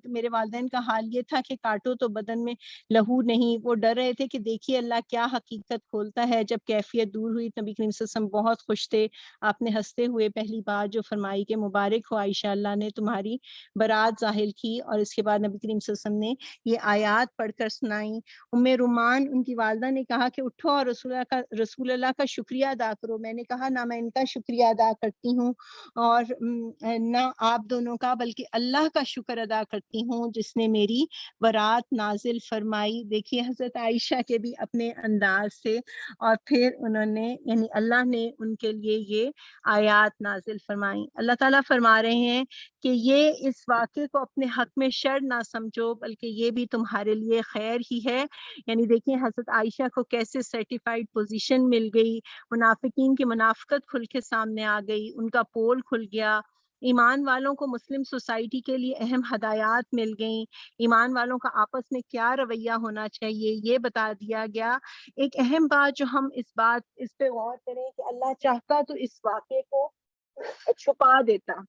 میرے والدین کا حال یہ تھا کہ کاٹو تو بدن میں لہو نہیں. وہ ڈر رہے تھے کہ دیکھیے اللہ کیا حقیقت کھولتا ہے. جب کیفیت دور ہوئی نبی کریم صلی اللہ علیہ وسلم بہت خوش تھے. آپ نے ہنستے ہوئے پہلی بات جو فرمائی کہ مبارک ہو عائشہ اللہ نے تمہاری برات ظاہر کی. اور اس کے بعد نبی کریم صلی اللہ علیہ وسلم نے یہ آیات پڑھ کر سنائی. رومان ان کی والدہ نے کہا کہ اٹھو اور رسول اللہ کا شکریہ ادا کرو. میں نے کہا نہ میں ان کا شکریہ ادا کرتی ہوں اور نہ آپ دونوں کا بلکہ اللہ کا شکر ادا کرتی ہوں جس نے میری برات نازل فرمائی. دیکھیے حضرت عائشہ کے بھی اپنے انداز سے اور پھر انہوں نے یعنی اللہ نے ان کے لیے یہ آیات نازل فرمائیں. اللہ تعالیٰ فرما رہے ہیں کہ یہ اس واقعے کو اپنے حق میں شر نہ سمجھو بلکہ یہ بھی تمہارے لیے خیر ہی ہے. یعنی دیکھیں حضرت عائشہ کو کیسے سرٹیفائیڈ پوزیشن مل گئی. منافقین کی منافقت کھل کے سامنے آ گئی. ان کا پول کھل گیا. ایمان والوں کو مسلم سوسائٹی کے لیے اہم ہدایات مل گئیں. ایمان والوں کا آپس میں کیا رویہ ہونا چاہیے یہ بتا دیا گیا. ایک اہم بات جو ہم اس پہ غور کریں کہ اللہ چاہتا تو اس واقعے کو چھپا دیتا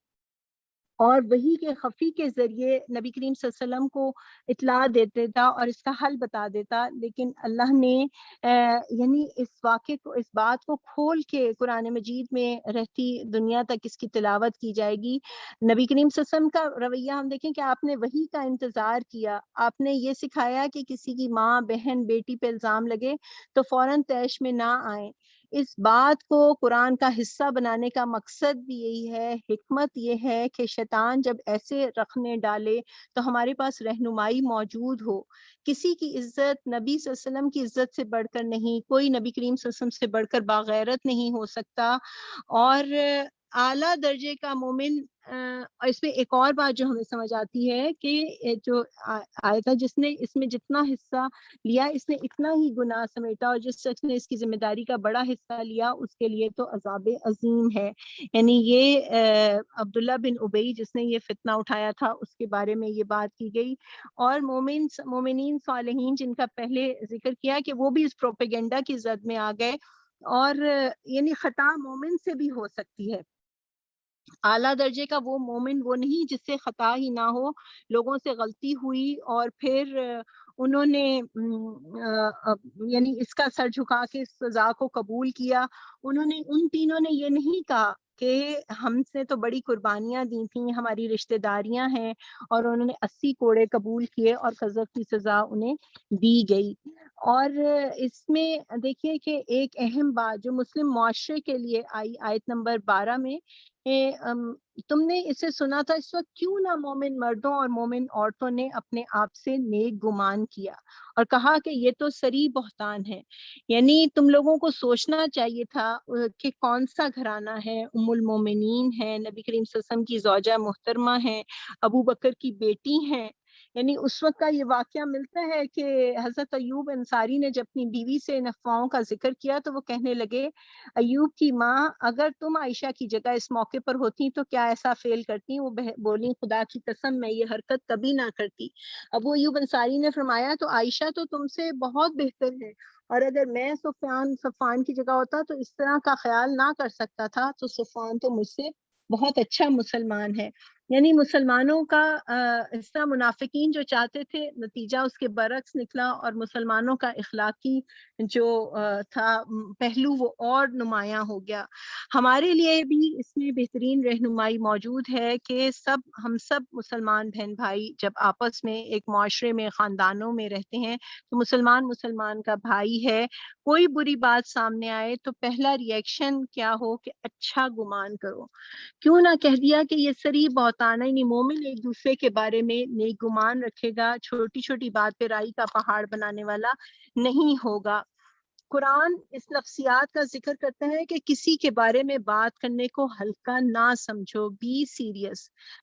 اور وحی کے خفی کے ذریعے نبی کریم صلی اللہ علیہ وسلم کو اطلاع دے دیتا اور اس کا حل بتا دیتا. لیکن اللہ نے یعنی اس واقعے کو اس بات کو کھول کے قرآن مجید میں رہتی دنیا تک اس کی تلاوت کی جائے گی. نبی کریم صلی اللہ علیہ وسلم کا رویہ ہم دیکھیں کہ آپ نے وحی کا انتظار کیا. آپ نے یہ سکھایا کہ کسی کی ماں بہن بیٹی پہ الزام لگے تو فوراً طیش میں نہ آئیں. اس بات کو قرآن کا حصہ بنانے کا مقصد بھی یہی ہے. حکمت یہ ہے کہ شیطان جب ایسے رکھنے ڈالے تو ہمارے پاس رہنمائی موجود ہو. کسی کی عزت نبی صلی اللہ علیہ وسلم کی عزت سے بڑھ کر نہیں. کوئی نبی کریم صلی اللہ علیہ وسلم سے بڑھ کر باغیرت نہیں ہو سکتا. اور اعلیٰ درجے کا مومن اس میں ایک اور بات جو ہمیں سمجھ آتی ہے کہ جو آیت ہے جس نے اس میں جتنا حصہ لیا اس نے اتنا ہی گناہ سمیٹا اور جس شخص نے اس کی ذمہ داری کا بڑا حصہ لیا اس کے لیے تو عذاب عظیم ہے. یعنی یہ عبداللہ بن ابی جس نے یہ فتنہ اٹھایا تھا اس کے بارے میں یہ بات کی گئی. اور مومنین صالحین جن کا پہلے ذکر کیا کہ وہ بھی اس پروپیگنڈا کی زد میں آ گئے. اور یعنی خطا مومن سے بھی ہو سکتی ہے. اعلیٰ درجے کا وہ مومن وہ نہیں جس سے خطا ہی نہ ہو. لوگوں سے غلطی ہوئی اور پھر انہوں نے یعنی اس کا سر جھکا کے سزا کو قبول کیا. ان تینوں نے یہ نہیں کہا کہ ہم سے تو بڑی قربانیاں دی تھیں ہماری رشتہ داریاں ہیں اور انہوں نے 80 کوڑے قبول کیے اور قذف کی سزا انہیں دی گئی. اور اس میں دیکھیے کہ ایک اہم بات جو مسلم معاشرے کے لیے آئی آیت نمبر 12 میں تم نے اسے سنا تھا اس وقت کیوں نہ مومن مردوں اور مومن عورتوں نے اپنے آپ سے نیک گمان کیا اور کہا کہ یہ تو سری بہتان ہے. یعنی تم لوگوں کو سوچنا چاہیے تھا کہ کون سا گھرانہ ہے. ام المومنین ہے, نبی کریم صلی اللہ علیہ وسلم کی زوجہ محترمہ ہیں, ابو بکر کی بیٹی ہیں. یعنی اس وقت کا یہ واقعہ ملتا ہے کہ حضرت ایوب انصاری نے جب اپنی بیوی سے ان افواہوں کا ذکر کیا تو وہ کہنے لگے ایوب کی ماں اگر تم عائشہ کی جگہ اس موقع پر ہوتی تو کیا ایسا فعل کرتی. وہ بولی خدا کی قسم میں یہ حرکت کبھی نہ کرتی. ابو ایوب انصاری نے فرمایا تو عائشہ تو تم سے بہت بہتر ہے اور اگر میں صفوان کی جگہ ہوتا تو اس طرح کا خیال نہ کر سکتا تھا. تو صفوان تو مجھ سے بہت اچھا مسلمان ہے. یعنی مسلمانوں کا اس طرح منافقین جو چاہتے تھے نتیجہ اس کے برعکس نکلا، اور مسلمانوں کا اخلاقی جو تھا پہلو وہ اور نمایاں ہو گیا۔ ہمارے لیے بھی اس میں بہترین رہنمائی موجود ہے کہ ہم سب مسلمان بہن بھائی جب آپس میں ایک معاشرے میں خاندانوں میں رہتے ہیں تو مسلمان کا بھائی ہے، کوئی بری بات سامنے آئے تو پہلا ریئیکشن کیا ہو کہ اچھا گمان کرو، کیوں نہ کہہ دیا کہ یہ سری بہتانہ، یعنی مومن ایک دوسرے کے بارے میں نیک گمان رکھے گا، چھوٹی چھوٹی بات پہ رائی کا پہاڑ بنانے والا نہیں ہوگا۔ قرآن اس نفسیات کا ذکر کرتا ہے کہ کسی کے بارے میں بات کرنے کو ہلکا نہ سمجھو، بی سیریس۔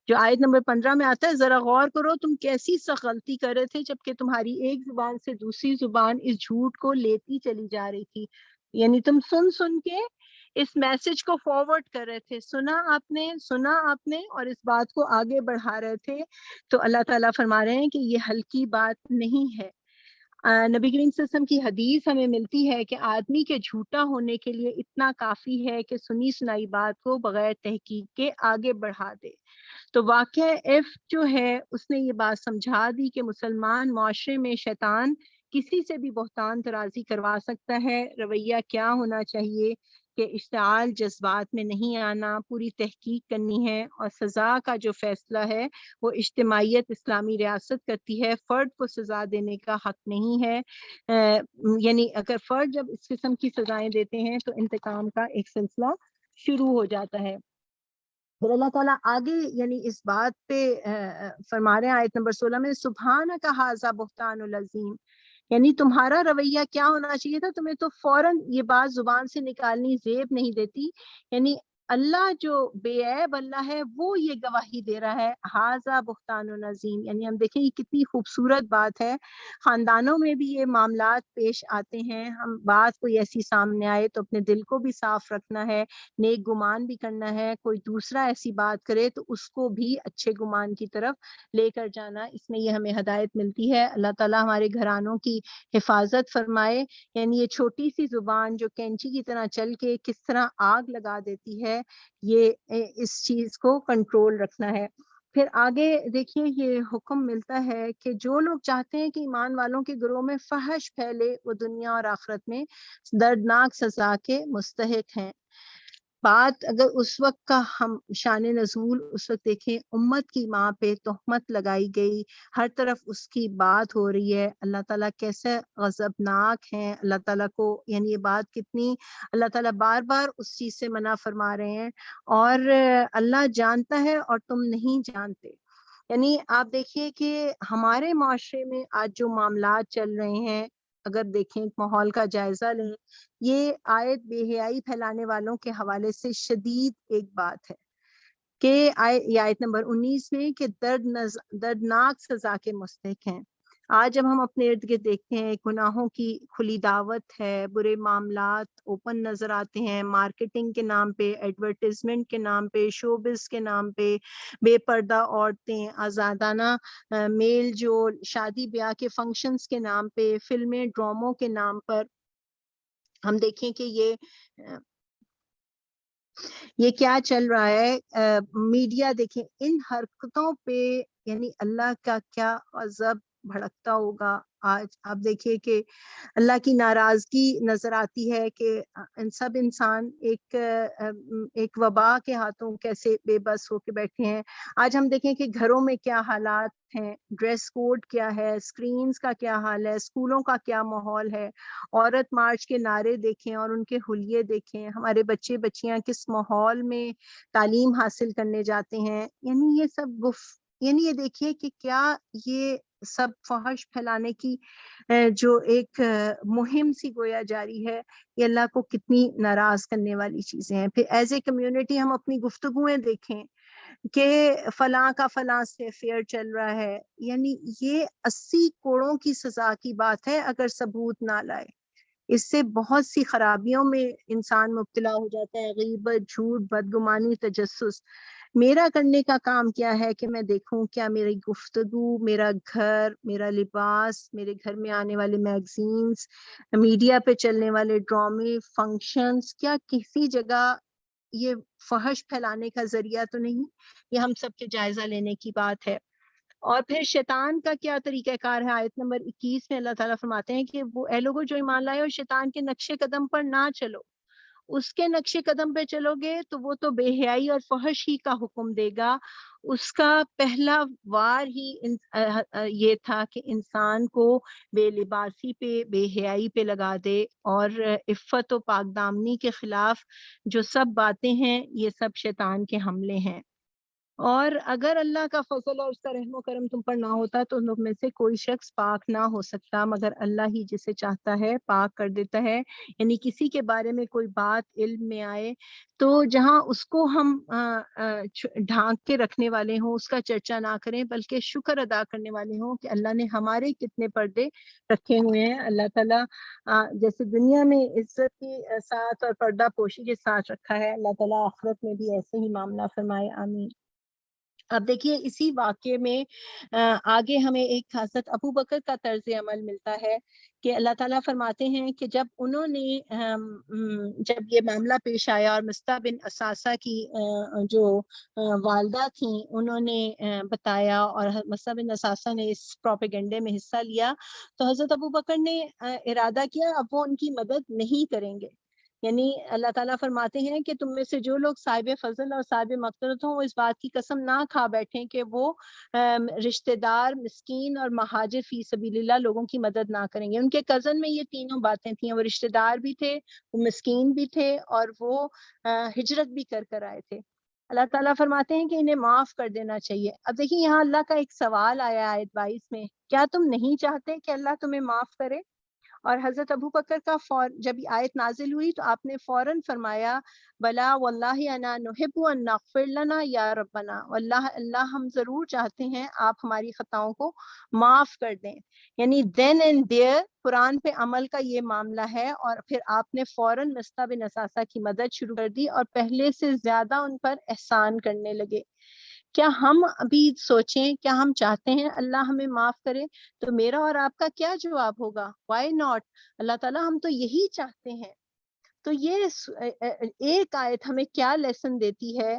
جو آیت نمبر 15 میں آتا ہے، ذرا غور کرو تم کیسی سخت غلطی کر رہے تھے جبکہ تمہاری ایک زبان سے دوسری زبان اس جھوٹ کو لیتی چلی جا رہی تھی، یعنی تم سن کے اس میسج کو فارورڈ کر رہے تھے، سنا آپ نے اور اس بات کو آگے بڑھا رہے تھے۔ تو اللہ تعالیٰ فرما رہے ہیں کہ یہ ہلکی بات نہیں ہے۔ نبی کریم صلی اللہ علیہ وسلم کی حدیث ہمیں ملتی ہے کہ آدمی کے جھوٹا ہونے کے لیے اتنا کافی ہے کہ سنی سنائی بات کو بغیر تحقیق کے آگے بڑھا دے۔ تو واقعہ ایف جو ہے اس نے یہ بات سمجھا دی کہ مسلمان معاشرے میں شیطان کسی سے بھی بہتان طرازی کروا سکتا ہے۔ رویہ کیا ہونا چاہیے کہ اشتعال جذبات میں نہیں آنا، پوری تحقیق کرنی ہے، اور سزا کا جو فیصلہ ہے وہ اجتماعیت اسلامی ریاست کرتی ہے، فرد کو سزا دینے کا حق نہیں ہے۔ یعنی اگر فرد جب اس قسم کی سزائیں دیتے ہیں تو انتقام کا ایک سلسلہ شروع ہو جاتا ہے۔ پھر اللہ تعالیٰ آگے یعنی اس بات پہ فرما رہے ہیں آیت نمبر 16 میں، سبحانک ھذا بہتان العظیم، یعنی تمہارا رویہ کیا ہونا چاہیے تھا، تمہیں تو فوراً یہ بات زبان سے نکالنی زیب نہیں دیتی، یعنی اللہ جو بے عیب اللہ ہے وہ یہ گواہی دے رہا ہے، ھذا بہتان العظیم، یعنی ہم دیکھیں یہ کتنی خوبصورت بات ہے۔ خاندانوں میں بھی یہ معاملات پیش آتے ہیں، ہم بات کوئی ایسی سامنے آئے تو اپنے دل کو بھی صاف رکھنا ہے، نیک گمان بھی کرنا ہے، کوئی دوسرا ایسی بات کرے تو اس کو بھی اچھے گمان کی طرف لے کر جانا، اس میں یہ ہمیں ہدایت ملتی ہے۔ اللہ تعالیٰ ہمارے گھرانوں کی حفاظت فرمائے، یعنی یہ چھوٹی سی زبان جو کینچی کی طرح چل کے کس طرح آگ لگا دیتی ہے، یہ اس چیز کو کنٹرول رکھنا ہے۔ پھر آگے دیکھیے یہ حکم ملتا ہے کہ جو لوگ چاہتے ہیں کہ ایمان والوں کے گروہ میں فحش پھیلے وہ دنیا اور آخرت میں دردناک سزا کے مستحق ہیں۔ بات اگر اس وقت کا ہم شان نزول اس وقت دیکھیں، امت کی ماں پہ تہمت لگائی گئی، ہر طرف اس کی بات ہو رہی ہے، اللہ تعالیٰ کیسے غضبناک ہیں، اللہ تعالیٰ کو یعنی یہ بات کتنی، اللہ تعالیٰ بار بار اس چیز سے منع فرما رہے ہیں، اور اللہ جانتا ہے اور تم نہیں جانتے۔ یعنی آپ دیکھیے کہ ہمارے معاشرے میں آج جو معاملات چل رہے ہیں، اگر دیکھیں ماحول کا جائزہ لیں، یہ آیت بے حیائی پھیلانے والوں کے حوالے سے شدید ایک بات ہے کہ یہ آیت نمبر 19 میں کہ دردناک سزا کے مستحق ہیں۔ آج جب ہم اپنے ارد گرد دیکھتے ہیں گناہوں کی کھلی دعوت ہے، برے معاملات اوپن نظر آتے ہیں، مارکیٹنگ کے نام پہ، ایڈورٹیزمنٹ کے نام پہ، شوبز کے نام پہ، بے پردہ عورتیں، آزادانہ میل جول، شادی بیاہ کے فنکشنز کے نام پہ، فلمیں ڈراموں کے نام پر، ہم دیکھیں کہ یہ کیا چل رہا ہے۔ میڈیا دیکھیں ان حرکتوں پہ یعنی اللہ کا کیا غضب بھڑکتا ہوگا۔ آج آپ دیکھیے کہ اللہ کی ناراضگی نظر آتی ہے کہ سب انسان ایک وبا کے ہاتھوں کیسے بے بس ہو کے بیٹھے ہیں۔ آج ہم دیکھیں کہ گھروں میں کیا حالات ہیں، ڈریس کوڈ کیا ہے، اسکرینز کا کیا حال ہے، اسکولوں کا کیا ماحول ہے، عورت مارچ کے نعرے دیکھیں اور ان کے حلیے دیکھیں، ہمارے بچے بچیاں کس ماحول میں تعلیم حاصل کرنے جاتے ہیں، یعنی یہ سب یعنی یہ دیکھیے کہ کیا یہ سب فحش پھیلانے کی جو ایک مہم سی گویا جاری ہے، یہ اللہ کو کتنی ناراض کرنے والی چیزیں ہیں۔ پھر ایز اے کمیونٹی ہم اپنی گفتگویں دیکھیں کہ فلاں کا فلاں سے افیئر چل رہا ہے، یعنی یہ 80 کوڑوں کی سزا کی بات ہے اگر ثبوت نہ لائے۔ اس سے بہت سی خرابیوں میں انسان مبتلا ہو جاتا ہے، غیبت، جھوٹ، بدگمانی، تجسس۔ میرا کرنے کا کام کیا ہے کہ میں دیکھوں کیا میری گفتگو، میرا گھر، میرا لباس، میرے گھر میں آنے والے میگزینز، میڈیا پہ چلنے والے ڈرامے، فنکشنز، کیا کسی جگہ یہ فحش پھیلانے کا ذریعہ تو نہیں؟ یہ ہم سب کے جائزہ لینے کی بات ہے۔ اور پھر شیطان کا کیا طریقہ کار ہے؟ آیت نمبر 21 میں اللہ تعالیٰ فرماتے ہیں کہ وہ اے لوگوں جو ایمان لائے اور شیطان کے نقش قدم پر نہ چلو، اس کے نقش قدم پہ چلو گے تو وہ تو بے حیائی اور فحش ہی کا حکم دے گا۔ اس کا پہلا وار ہی یہ تھا کہ انسان کو بے لباسی پہ، بے حیائی پہ لگا دے، اور عفت و پاک دامنی کے خلاف جو سب باتیں ہیں یہ سب شیطان کے حملے ہیں۔ اور اگر اللہ کا فضل اور اس کا رحم و کرم تم پر نہ ہوتا تو لوگ میں سے کوئی شخص پاک نہ ہو سکتا، مگر اللہ ہی جسے چاہتا ہے پاک کر دیتا ہے۔ یعنی کسی کے بارے میں کوئی بات علم میں آئے تو جہاں اس کو ہم ڈھانک کے رکھنے والے ہوں، اس کا چرچا نہ کریں، بلکہ شکر ادا کرنے والے ہوں کہ اللہ نے ہمارے کتنے پردے رکھے ہوئے ہیں۔ اللہ تعالیٰ جیسے دنیا میں عزت کے ساتھ اور پردہ پوشی کے ساتھ رکھا ہے، اللہ تعالیٰ آخرت میں بھی ایسے ہی معاملہ فرمائے، آمین۔ اب دیکھیے اسی واقعے میں آگے ہمیں ایک حضرت ابو بکر کا طرز عمل ملتا ہے کہ اللہ تعالیٰ فرماتے ہیں کہ جب انہوں نے جب یہ معاملہ پیش آیا اور مصطح بن اساسہ کی جو والدہ تھیں انہوں نے بتایا اور مصطح بن اساسہ نے اس پروپیگنڈے میں حصہ لیا، تو حضرت ابو بکر نے ارادہ کیا اب وہ ان کی مدد نہیں کریں گے۔ یعنی اللہ تعالیٰ فرماتے ہیں کہ تم میں سے جو لوگ صاحب فضل اور صاحب مغفرت ہوں وہ اس بات کی قسم نہ کھا بیٹھیں کہ وہ رشتہ دار، مسکین اور مہاجر فی سبیل اللہ لوگوں کی مدد نہ کریں گے۔ ان کے کزن میں یہ تینوں باتیں تھیں، وہ رشتہ دار بھی تھے، وہ مسکین بھی تھے، اور وہ ہجرت بھی کر آئے تھے۔ اللہ تعالیٰ فرماتے ہیں کہ انہیں معاف کر دینا چاہیے۔ اب دیکھیں یہاں اللہ کا ایک سوال آیا آیت 22 میں، کیا تم نہیں چاہتے کہ اللہ تمہیں معاف کرے؟ اور حضرت ابو بکر کا جب یہ آیت نازل ہوئی تو آپ نے فوراً فرمایا بلا واللہ انا نحب ان نغفر لنا یا ربنا، واللہ اللہ ہم ضرور چاہتے ہیں آپ ہماری خطاؤں کو معاف کر دیں۔ یعنی دین اینڈ دیئر قرآن پہ عمل کا یہ معاملہ ہے، اور پھر آپ نے فوراً مصطح بن اساسہ کی مدد شروع کر دی اور پہلے سے زیادہ ان پر احسان کرنے لگے۔ کیا ہم ابھی سوچیں، کیا ہم چاہتے ہیں اللہ ہمیں معاف کرے؟ تو میرا اور آپ کا کیا جواب ہوگا؟ Y not? اللہ تعالیٰ ہم تو یہی چاہتے ہیں۔ تو یہ ایک آیت ہمیں کیا لیسن دیتی ہے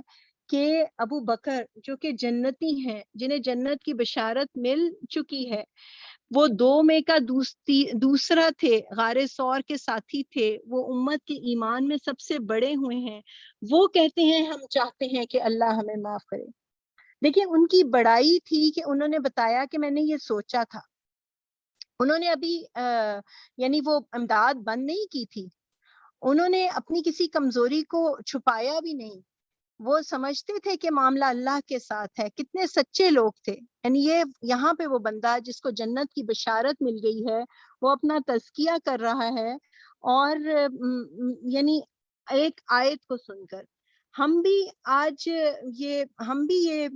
کہ ابو بکر جو کہ جنتی ہیں، جنہیں جنت کی بشارت مل چکی ہے، وہ 2 میں کا دوسرا تھے، غار ثور کے ساتھی تھے، وہ امت کے ایمان میں سب سے بڑے ہوئے ہیں، وہ کہتے ہیں ہم چاہتے ہیں کہ اللہ ہمیں معاف کرے۔ دیکھیں ان کی بڑائی تھی کہ انہوں نے بتایا کہ میں نے یہ سوچا تھا۔ انہوں نے ابھی یعنی وہ امداد بند نہیں کی تھی، انہوں نے اپنی کسی کمزوری کو چھپایا بھی نہیں، وہ سمجھتے تھے کہ معاملہ اللہ کے ساتھ ہے۔ کتنے سچے لوگ تھے! یعنی یہ یہاں پہ وہ بندہ جس کو جنت کی بشارت مل گئی ہے وہ اپنا تزکیہ کر رہا ہے، اور یعنی ایک آیت کو سن کر ہم بھی یہ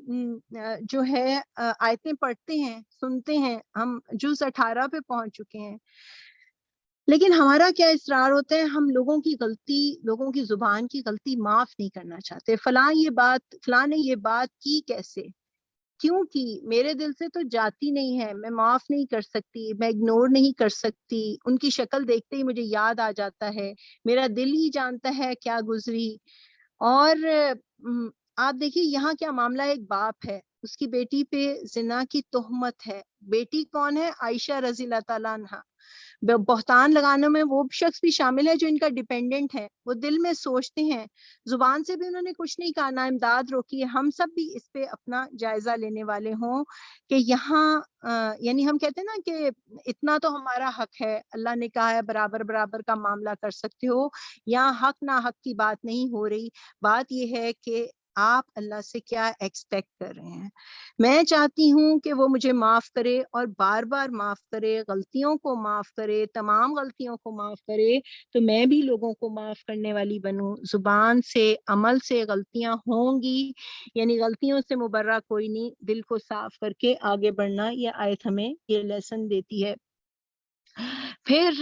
جو ہے آیتیں پڑھتے ہیں، سنتے ہیں، ہم جز 18 پہ پہنچ چکے ہیں، لیکن ہمارا کیا اصرار ہوتا ہے؟ ہم لوگوں کی غلطی، لوگوں کی زبان کی غلطی معاف نہیں کرنا چاہتے۔ فلاں نے یہ بات کی کیسے، کیوں کی؟ میرے دل سے تو جاتی نہیں ہے، میں معاف نہیں کر سکتی، میں اگنور نہیں کر سکتی، ان کی شکل دیکھتے ہی مجھے یاد آ جاتا ہے، میرا دل ہی جانتا ہے کیا گزری۔ اور آپ دیکھیے یہاں کیا معاملہ، ایک باپ ہے، اس کی بیٹی پہ زنا کی تہمت ہے۔ بیٹی کون ہے؟ عائشہ رضی اللہ تعالیٰ عنہا۔ بہتان لگانے میں وہ شخص بھی شامل ہے جو ان کا ڈیپینڈنٹ ہے، وہ دل میں سوچتے ہیں، زبان سے بھی انہوں نے کچھ نہیں کہا، نہ امداد روکی ہے۔ ہم سب بھی اس پہ اپنا جائزہ لینے والے ہوں کہ یہاں یعنی ہم کہتے ہیں نا کہ اتنا تو ہمارا حق ہے، اللہ نے کہا ہے برابر برابر کا معاملہ کر سکتے ہو، یہاں حق نہ حق کی بات نہیں ہو رہی، بات یہ ہے کہ آپ اللہ سے کیا ایکسپیکٹ کر رہے ہیں۔ میں چاہتی ہوں کہ وہ مجھے معاف کرے اور بار بار معاف کرے، غلطیوں کو معاف کرے، تمام غلطیوں کو معاف کرے، تو میں بھی لوگوں کو معاف کرنے والی بنوں۔ زبان سے، عمل سے غلطیاں ہوں گی، یعنی غلطیوں سے مبرہ کوئی نہیں، دل کو صاف کر کے آگے بڑھنا، یہ آیت ہمیں یہ لیسن دیتی ہے۔ پھر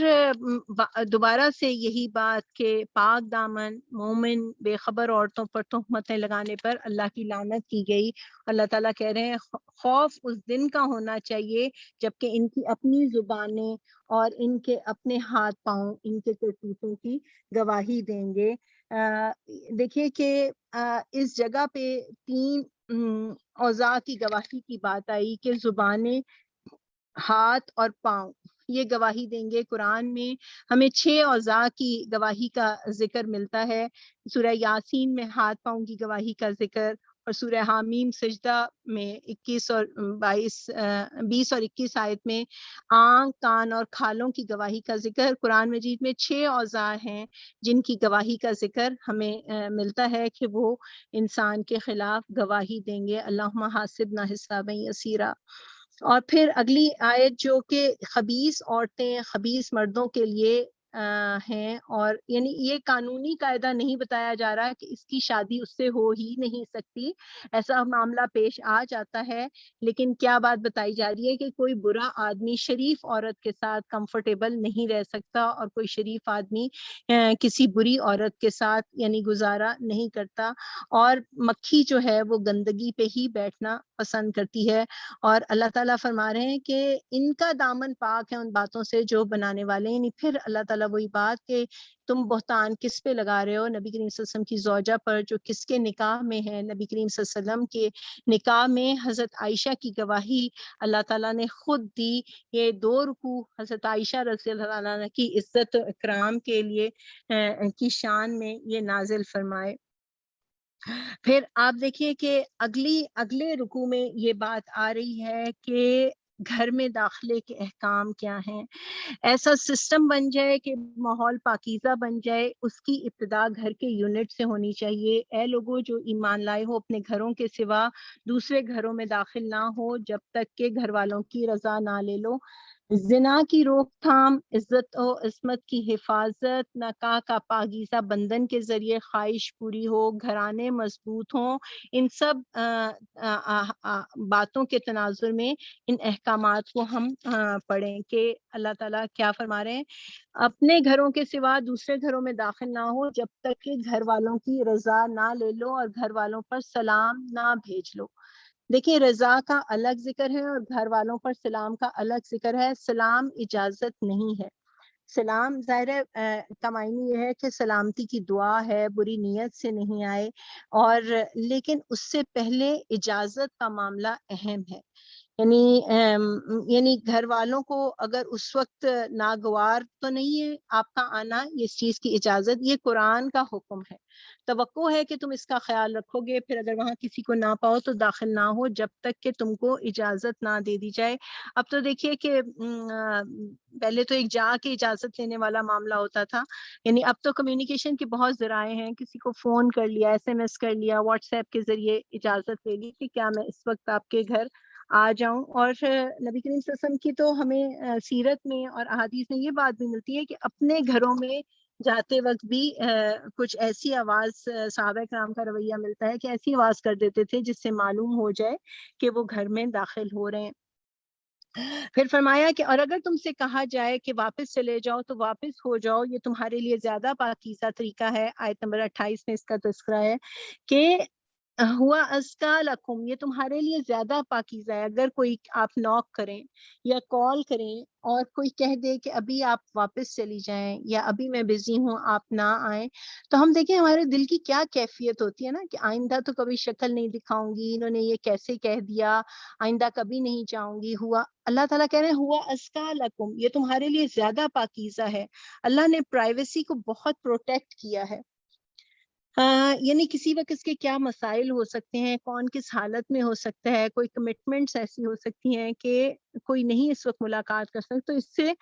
دوبارہ سے یہی بات کہ پاک دامن مومن بے خبر عورتوں پر تہمتیں لگانے پر اللہ کی لعنت کی گئی۔ اللہ تعالیٰ کہہ رہے ہیں خوف اس دن کا ہونا چاہیے جبکہ ان کی اپنی زبانیں اور ان کے اپنے ہاتھ پاؤں ان کے کرتوتوں کی گواہی دیں گے۔ دیکھیے کہ اس جگہ پہ 3 اوضاع کی گواہی کی بات آئی کہ زبانیں، ہاتھ اور پاؤں یہ گواہی دیں گے۔ قرآن میں ہمیں 6 اوضاع کی گواہی کا ذکر ملتا ہے۔ سورہ یاسین میں ہاتھ پاؤں کی گواہی کا ذکر، اور سورہ حامیم سجدہ میں 20 اور 21 آیت میں آنکھ، کان اور کھالوں کی گواہی کا ذکر۔ قرآن مجید میں 6 اوضاع ہیں جن کی گواہی کا ذکر ہمیں ملتا ہے کہ وہ انسان کے خلاف گواہی دیں گے۔ اللہم حاسبنا حسابا یسیرا۔ اور پھر اگلی آیت جو کہ خبیث عورتیں خبیث مردوں کے لیے ہیں، اور یعنی یہ قانونی قاعدہ نہیں بتایا جا رہا کہ اس کی شادی اس سے ہو ہی نہیں سکتی، ایسا معاملہ پیش آ جاتا ہے، لیکن کیا بات بتائی جا رہی ہے کہ کوئی برا آدمی شریف عورت کے ساتھ کمفرٹیبل نہیں رہ سکتا، اور کوئی شریف آدمی کسی بری عورت کے ساتھ یعنی گزارا نہیں کرتا، اور مکھی جو ہے وہ گندگی پہ ہی بیٹھنا پسند کرتی ہے۔ اور اللہ تعالیٰ فرما رہے ہیں کہ ان کا دامن پاک ہے ان باتوں سے جو بنانے والے ہیں۔ یعنی پھر اللہ تعالیٰ وہی بات کہ تم بہتان کس پہ لگا رہے ہو، نبی کریم صلی اللہ علیہ وسلم کی زوجہ پر جو کس کے نکاح میں ہے۔ نبی کریم صلی اللہ علیہ وسلم کے نکاح میں حضرت عائشہ کی گواہی اللہ تعالیٰ نے خود دی۔ یہ 2 رکوع حضرت عائشہ رضی اللہ عنہ کی عزت و اکرام کے لیے کی شان میں یہ نازل فرمائے۔ پھر آپ دیکھیے کہ اگلے رکوع میں یہ بات آ رہی ہے کہ گھر میں داخلے کے احکام کیا ہیں۔ ایسا سسٹم بن جائے کہ ماحول پاکیزہ بن جائے، اس کی ابتدا گھر کے یونٹ سے ہونی چاہیے۔ اے لوگوں جو ایمان لائے ہو، اپنے گھروں کے سوا دوسرے گھروں میں داخل نہ ہو جب تک کہ گھر والوں کی رضا نہ لے لو۔ زنا کی روک تھام، عزت و عصمت کی حفاظت، نکاح کا پاکیزہ بندھن کے ذریعے خواہش پوری ہو، گھرانے مضبوط ہوں، ان سب باتوں کے تناظر میں ان احکامات کو ہم پڑھیں کہ اللہ تعالیٰ کیا فرما رہے ہیں۔ اپنے گھروں کے سوا دوسرے گھروں میں داخل نہ ہو جب تک کہ گھر والوں کی رضا نہ لے لو اور گھر والوں پر سلام نہ بھیج لو۔ دیکھیں رضا کا الگ ذکر ہے اور گھر والوں پر سلام کا الگ ذکر ہے۔ سلام اجازت نہیں ہے۔ سلام ظاہر کا معنی یہ ہے کہ سلامتی کی دعا ہے، بری نیت سے نہیں آئے، اور لیکن اس سے پہلے اجازت کا معاملہ اہم ہے۔ یعنی گھر والوں کو اگر اس وقت ناگوار تو نہیں ہے آپ کا آنا، اس چیز کی اجازت، یہ قرآن کا حکم ہے۔ توقع ہے کہ تم اس کا خیال رکھو گے، پھر اگر وہاں کسی کو نہ پاؤ تو داخل نہ ہو جب تک کہ تم کو اجازت نہ دے دی جائے۔ اب تو دیکھیے کہ پہلے تو ایک جا کے اجازت لینے والا معاملہ ہوتا تھا، یعنی اب تو کمیونیکیشن کے بہت ذرائع ہیں، کسی کو فون کر لیا، SMS کر لیا، واٹس ایپ کے ذریعے اجازت لے لی کہ کیا میں اس وقت آپ کے گھر آ جاؤں۔ اور نبی کریم صلی اللہ علیہ وسلم کی تو ہمیں سیرت میں اور احادیث میں یہ بات بھی ملتی ہے کہ اپنے گھروں میں جاتے وقت بھی کچھ ایسی آواز، صحابہ کرام کا رویہ ملتا ہے کہ ایسی آواز کر دیتے تھے جس سے معلوم ہو جائے کہ وہ گھر میں داخل ہو رہے ہیں۔ پھر فرمایا کہ اور اگر تم سے کہا جائے کہ واپس چلے جاؤ تو واپس ہو جاؤ، یہ تمہارے لیے زیادہ پاکیزہ طریقہ ہے۔ آیت نمبر 28 میں اس کا تذکرہ ہے کہ ہوا ازکا لکم، یہ تمہارے لیے زیادہ پاکیزہ ہے۔ اگر کوئی آپ نوک کریں یا کال کریں اور کوئی کہہ دے کہ ابھی آپ واپس چلی جائیں یا ابھی میں بزی ہوں آپ نہ آئیں، تو ہم دیکھیں ہمارے دل کی کیا کیفیت ہوتی ہے نا کہ آئندہ تو کبھی شکل نہیں دکھاؤں گی، انہوں نے یہ کیسے کہہ دیا، آئندہ کبھی نہیں جاؤں گی۔ ہوا، اللہ تعالیٰ کہہ رہے ہیں ہوا ازکا لکم، یہ تمہارے لیے زیادہ پاکیزہ ہے۔ اللہ نے پرائیویسی کو بہت پروٹیکٹ کیا ہے۔ یعنی کسی وقت اس کے کیا مسائل ہو سکتے ہیں، کون کس حالت میں ہو سکتا ہے، کوئی کمٹمنٹس ایسی ہو سکتی ہیں کہ کوئی نہیں اس وقت ملاقات کر سکتا، تو اس سے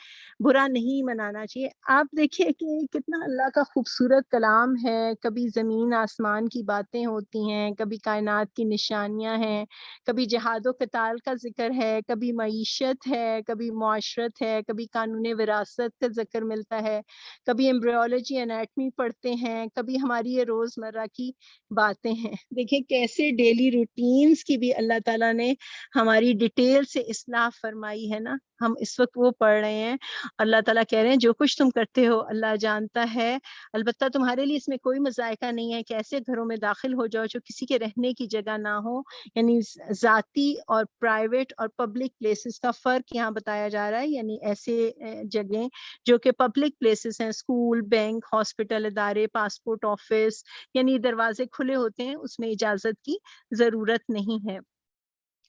برا نہیں منانا چاہیے۔ آپ دیکھیے کہ کتنا اللہ کا خوبصورت کلام ہے، کبھی زمین آسمان کی باتیں ہوتی ہیں، کبھی کائنات کی نشانیاں ہیں، کبھی جہاد و قتال کا ذکر ہے، کبھی معیشت ہے، کبھی معاشرت ہے، کبھی قانون وراثت کا ذکر ملتا ہے، کبھی ایمبریولوجی انیٹمی پڑھتے ہیں، کبھی ہماری یہ روزمرہ کی باتیں ہیں۔ دیکھیں کیسے ڈیلی روٹینز کی بھی اللہ تعالیٰ نے ہماری ڈیٹیل سے اصلاح فرمائی ہے نا, ہم اس وقت وہ پڑھ رہے ہیں, اللہ تعالیٰ کہہ رہے ہیں جو کچھ تم کرتے ہو اللہ جانتا ہے, البتہ تمہارے لیے اس میں کوئی مذائقہ نہیں ہے کہ ایسے گھروں میں داخل ہو جاؤ جو کسی کے رہنے کی جگہ نہ ہو. یعنی ذاتی اور پرائیویٹ اور پبلک پلیسز کا فرق یہاں بتایا جا رہا ہے. یعنی ایسے جگہیں جو کہ پبلک پلیسز ہیں, اسکول, بینک, ہاسپٹل, ادارے, پاسپورٹ آفس, یعنی دروازے کھلے ہوتے ہیں, اس میں اجازت کی ضرورت نہیں ہے.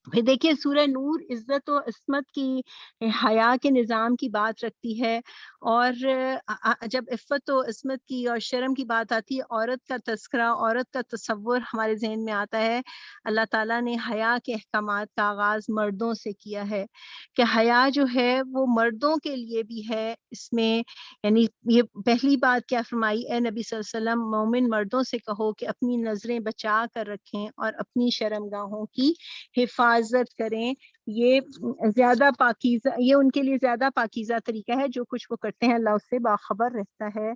پھر دیکھیے سورہ نور عزت و عصمت کی, حیا کے نظام کی بات رکھتی ہے, اور جب عفت و عصمت کی اور شرم کی بات آتی ہے, عورت کا تذکرہ, عورت کا تصور ہمارے ذہن میں آتا ہے. اللہ تعالیٰ نے حیا کے احکامات کا آغاز مردوں سے کیا ہے کہ حیا جو ہے وہ مردوں کے لیے بھی ہے. اس میں یعنی یہ پہلی بات کیا فرمائی, اے نبی صلی اللہ علیہ وسلم مومن مردوں سے کہو کہ اپنی نظریں بچا کر رکھیں اور اپنی شرمگاہوں کی حفاظت کریں. یہ زیادہ پاکیزہ, یہ ان کے لیے زیادہ پاکیزہ طریقہ ہے. جو کچھ وہ کرتے ہیں اللہ اس سے باخبر رہتا ہے.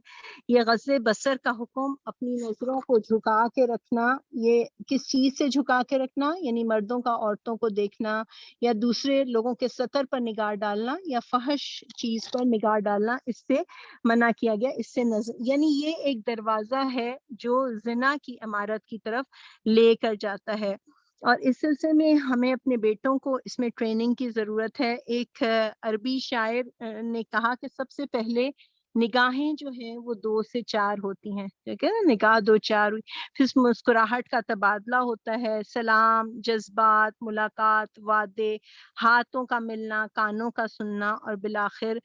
یہ غض بصر کا حکم, اپنی نظروں کو جھکا کے رکھنا. یہ کس چیز سے جھکا کے رکھنا, یعنی مردوں کا عورتوں کو دیکھنا, یا دوسرے لوگوں کے سطر پر نگاہ ڈالنا, یا فحش چیز پر نگاہ ڈالنا, اس سے منع کیا گیا. اس سے نظر یعنی یہ ایک دروازہ ہے جو زنا کی عمارت کی طرف لے کر جاتا ہے. اور اس سلسلے میں ہمیں اپنے بیٹوں کو اس میں ٹریننگ کی ضرورت ہے. ایک عربی شاعر نے کہا کہ سب سے پہلے نگاہیں جو ہیں وہ 2 سے 4 ہوتی ہیں, ٹھیک ہے نا, نگاہ 2 4 ہوئی, پھر مسکراہٹ کا تبادلہ ہوتا ہے, سلام, جذبات, ملاقات, وعدے, ہاتھوں کا ملنا, کانوں کا سننا, اور بالآخر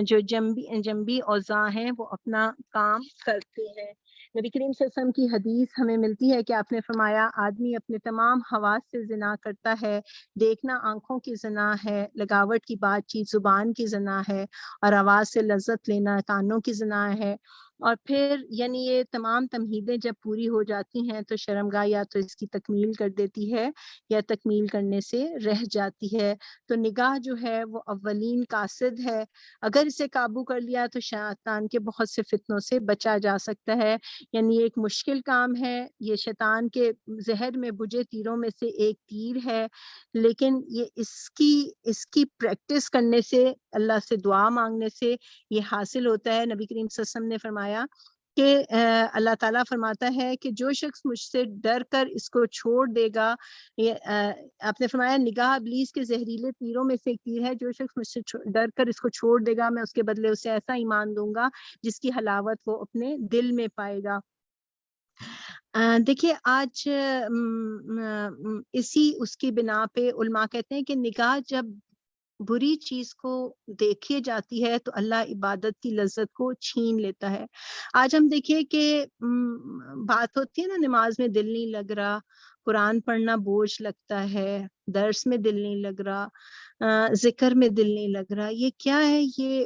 جو جنبی اوضاع ہیں وہ اپنا کام کرتے ہیں. نبی کریم صلی اللہ علیہ وسلم کی حدیث ہمیں ملتی ہے کہ آپ نے فرمایا آدمی اپنے تمام حواس سے زنا کرتا ہے. دیکھنا آنکھوں کی زنا ہے, لگاوٹ کی بات چیت زبان کی زنا ہے, اور آواز سے لذت لینا کانوں کی زنا ہے. اور پھر یعنی یہ تمام تمہیدیں جب پوری ہو جاتی ہیں تو شرمگاہ یا تو اس کی تکمیل کر دیتی ہے یا تکمیل کرنے سے رہ جاتی ہے. تو نگاہ جو ہے وہ اولین قاصد ہے, اگر اسے قابو کر لیا تو شیطان کے بہت سے فتنوں سے بچا جا سکتا ہے. یعنی ایک مشکل کام ہے, یہ شیطان کے زہر میں بجھے تیروں میں سے ایک تیر ہے, لیکن یہ اس کی پریکٹس کرنے سے, اللہ سے دعا مانگنے سے یہ حاصل ہوتا ہے. نبی کریم صلی اللہ علیہ وسلم نے فرمایا کہ اللہ تعالیٰ فرماتا ہے کہ جو شخص مجھ سے ڈر کر اس کو چھوڑ دے گا, آپ نے فرمایا نگاہ ابلیس کے زہریلے تیروں میں سے ایک تیر ہے, جو شخص مجھ سے ڈر کر اس کو چھوڑ دے گا میں اس کے بدلے اسے ایسا ایمان دوں گا جس کی حلاوت وہ اپنے دل میں پائے گا. دیکھیے آج اسی اس کی بنا پہ علماء کہتے ہیں کہ نگاہ جب بری چیز کو دیکھی جاتی ہے تو اللہ عبادت کی لذت کو چھین لیتا ہے. آج ہم دیکھیے کہ بات ہوتی ہے نا, نماز میں دل نہیں لگ رہا, قرآن پڑھنا بوجھ لگتا ہے, درس میں دل نہیں لگ رہا, ذکر میں دل نہیں لگ رہا. یہ کیا ہے؟ یہ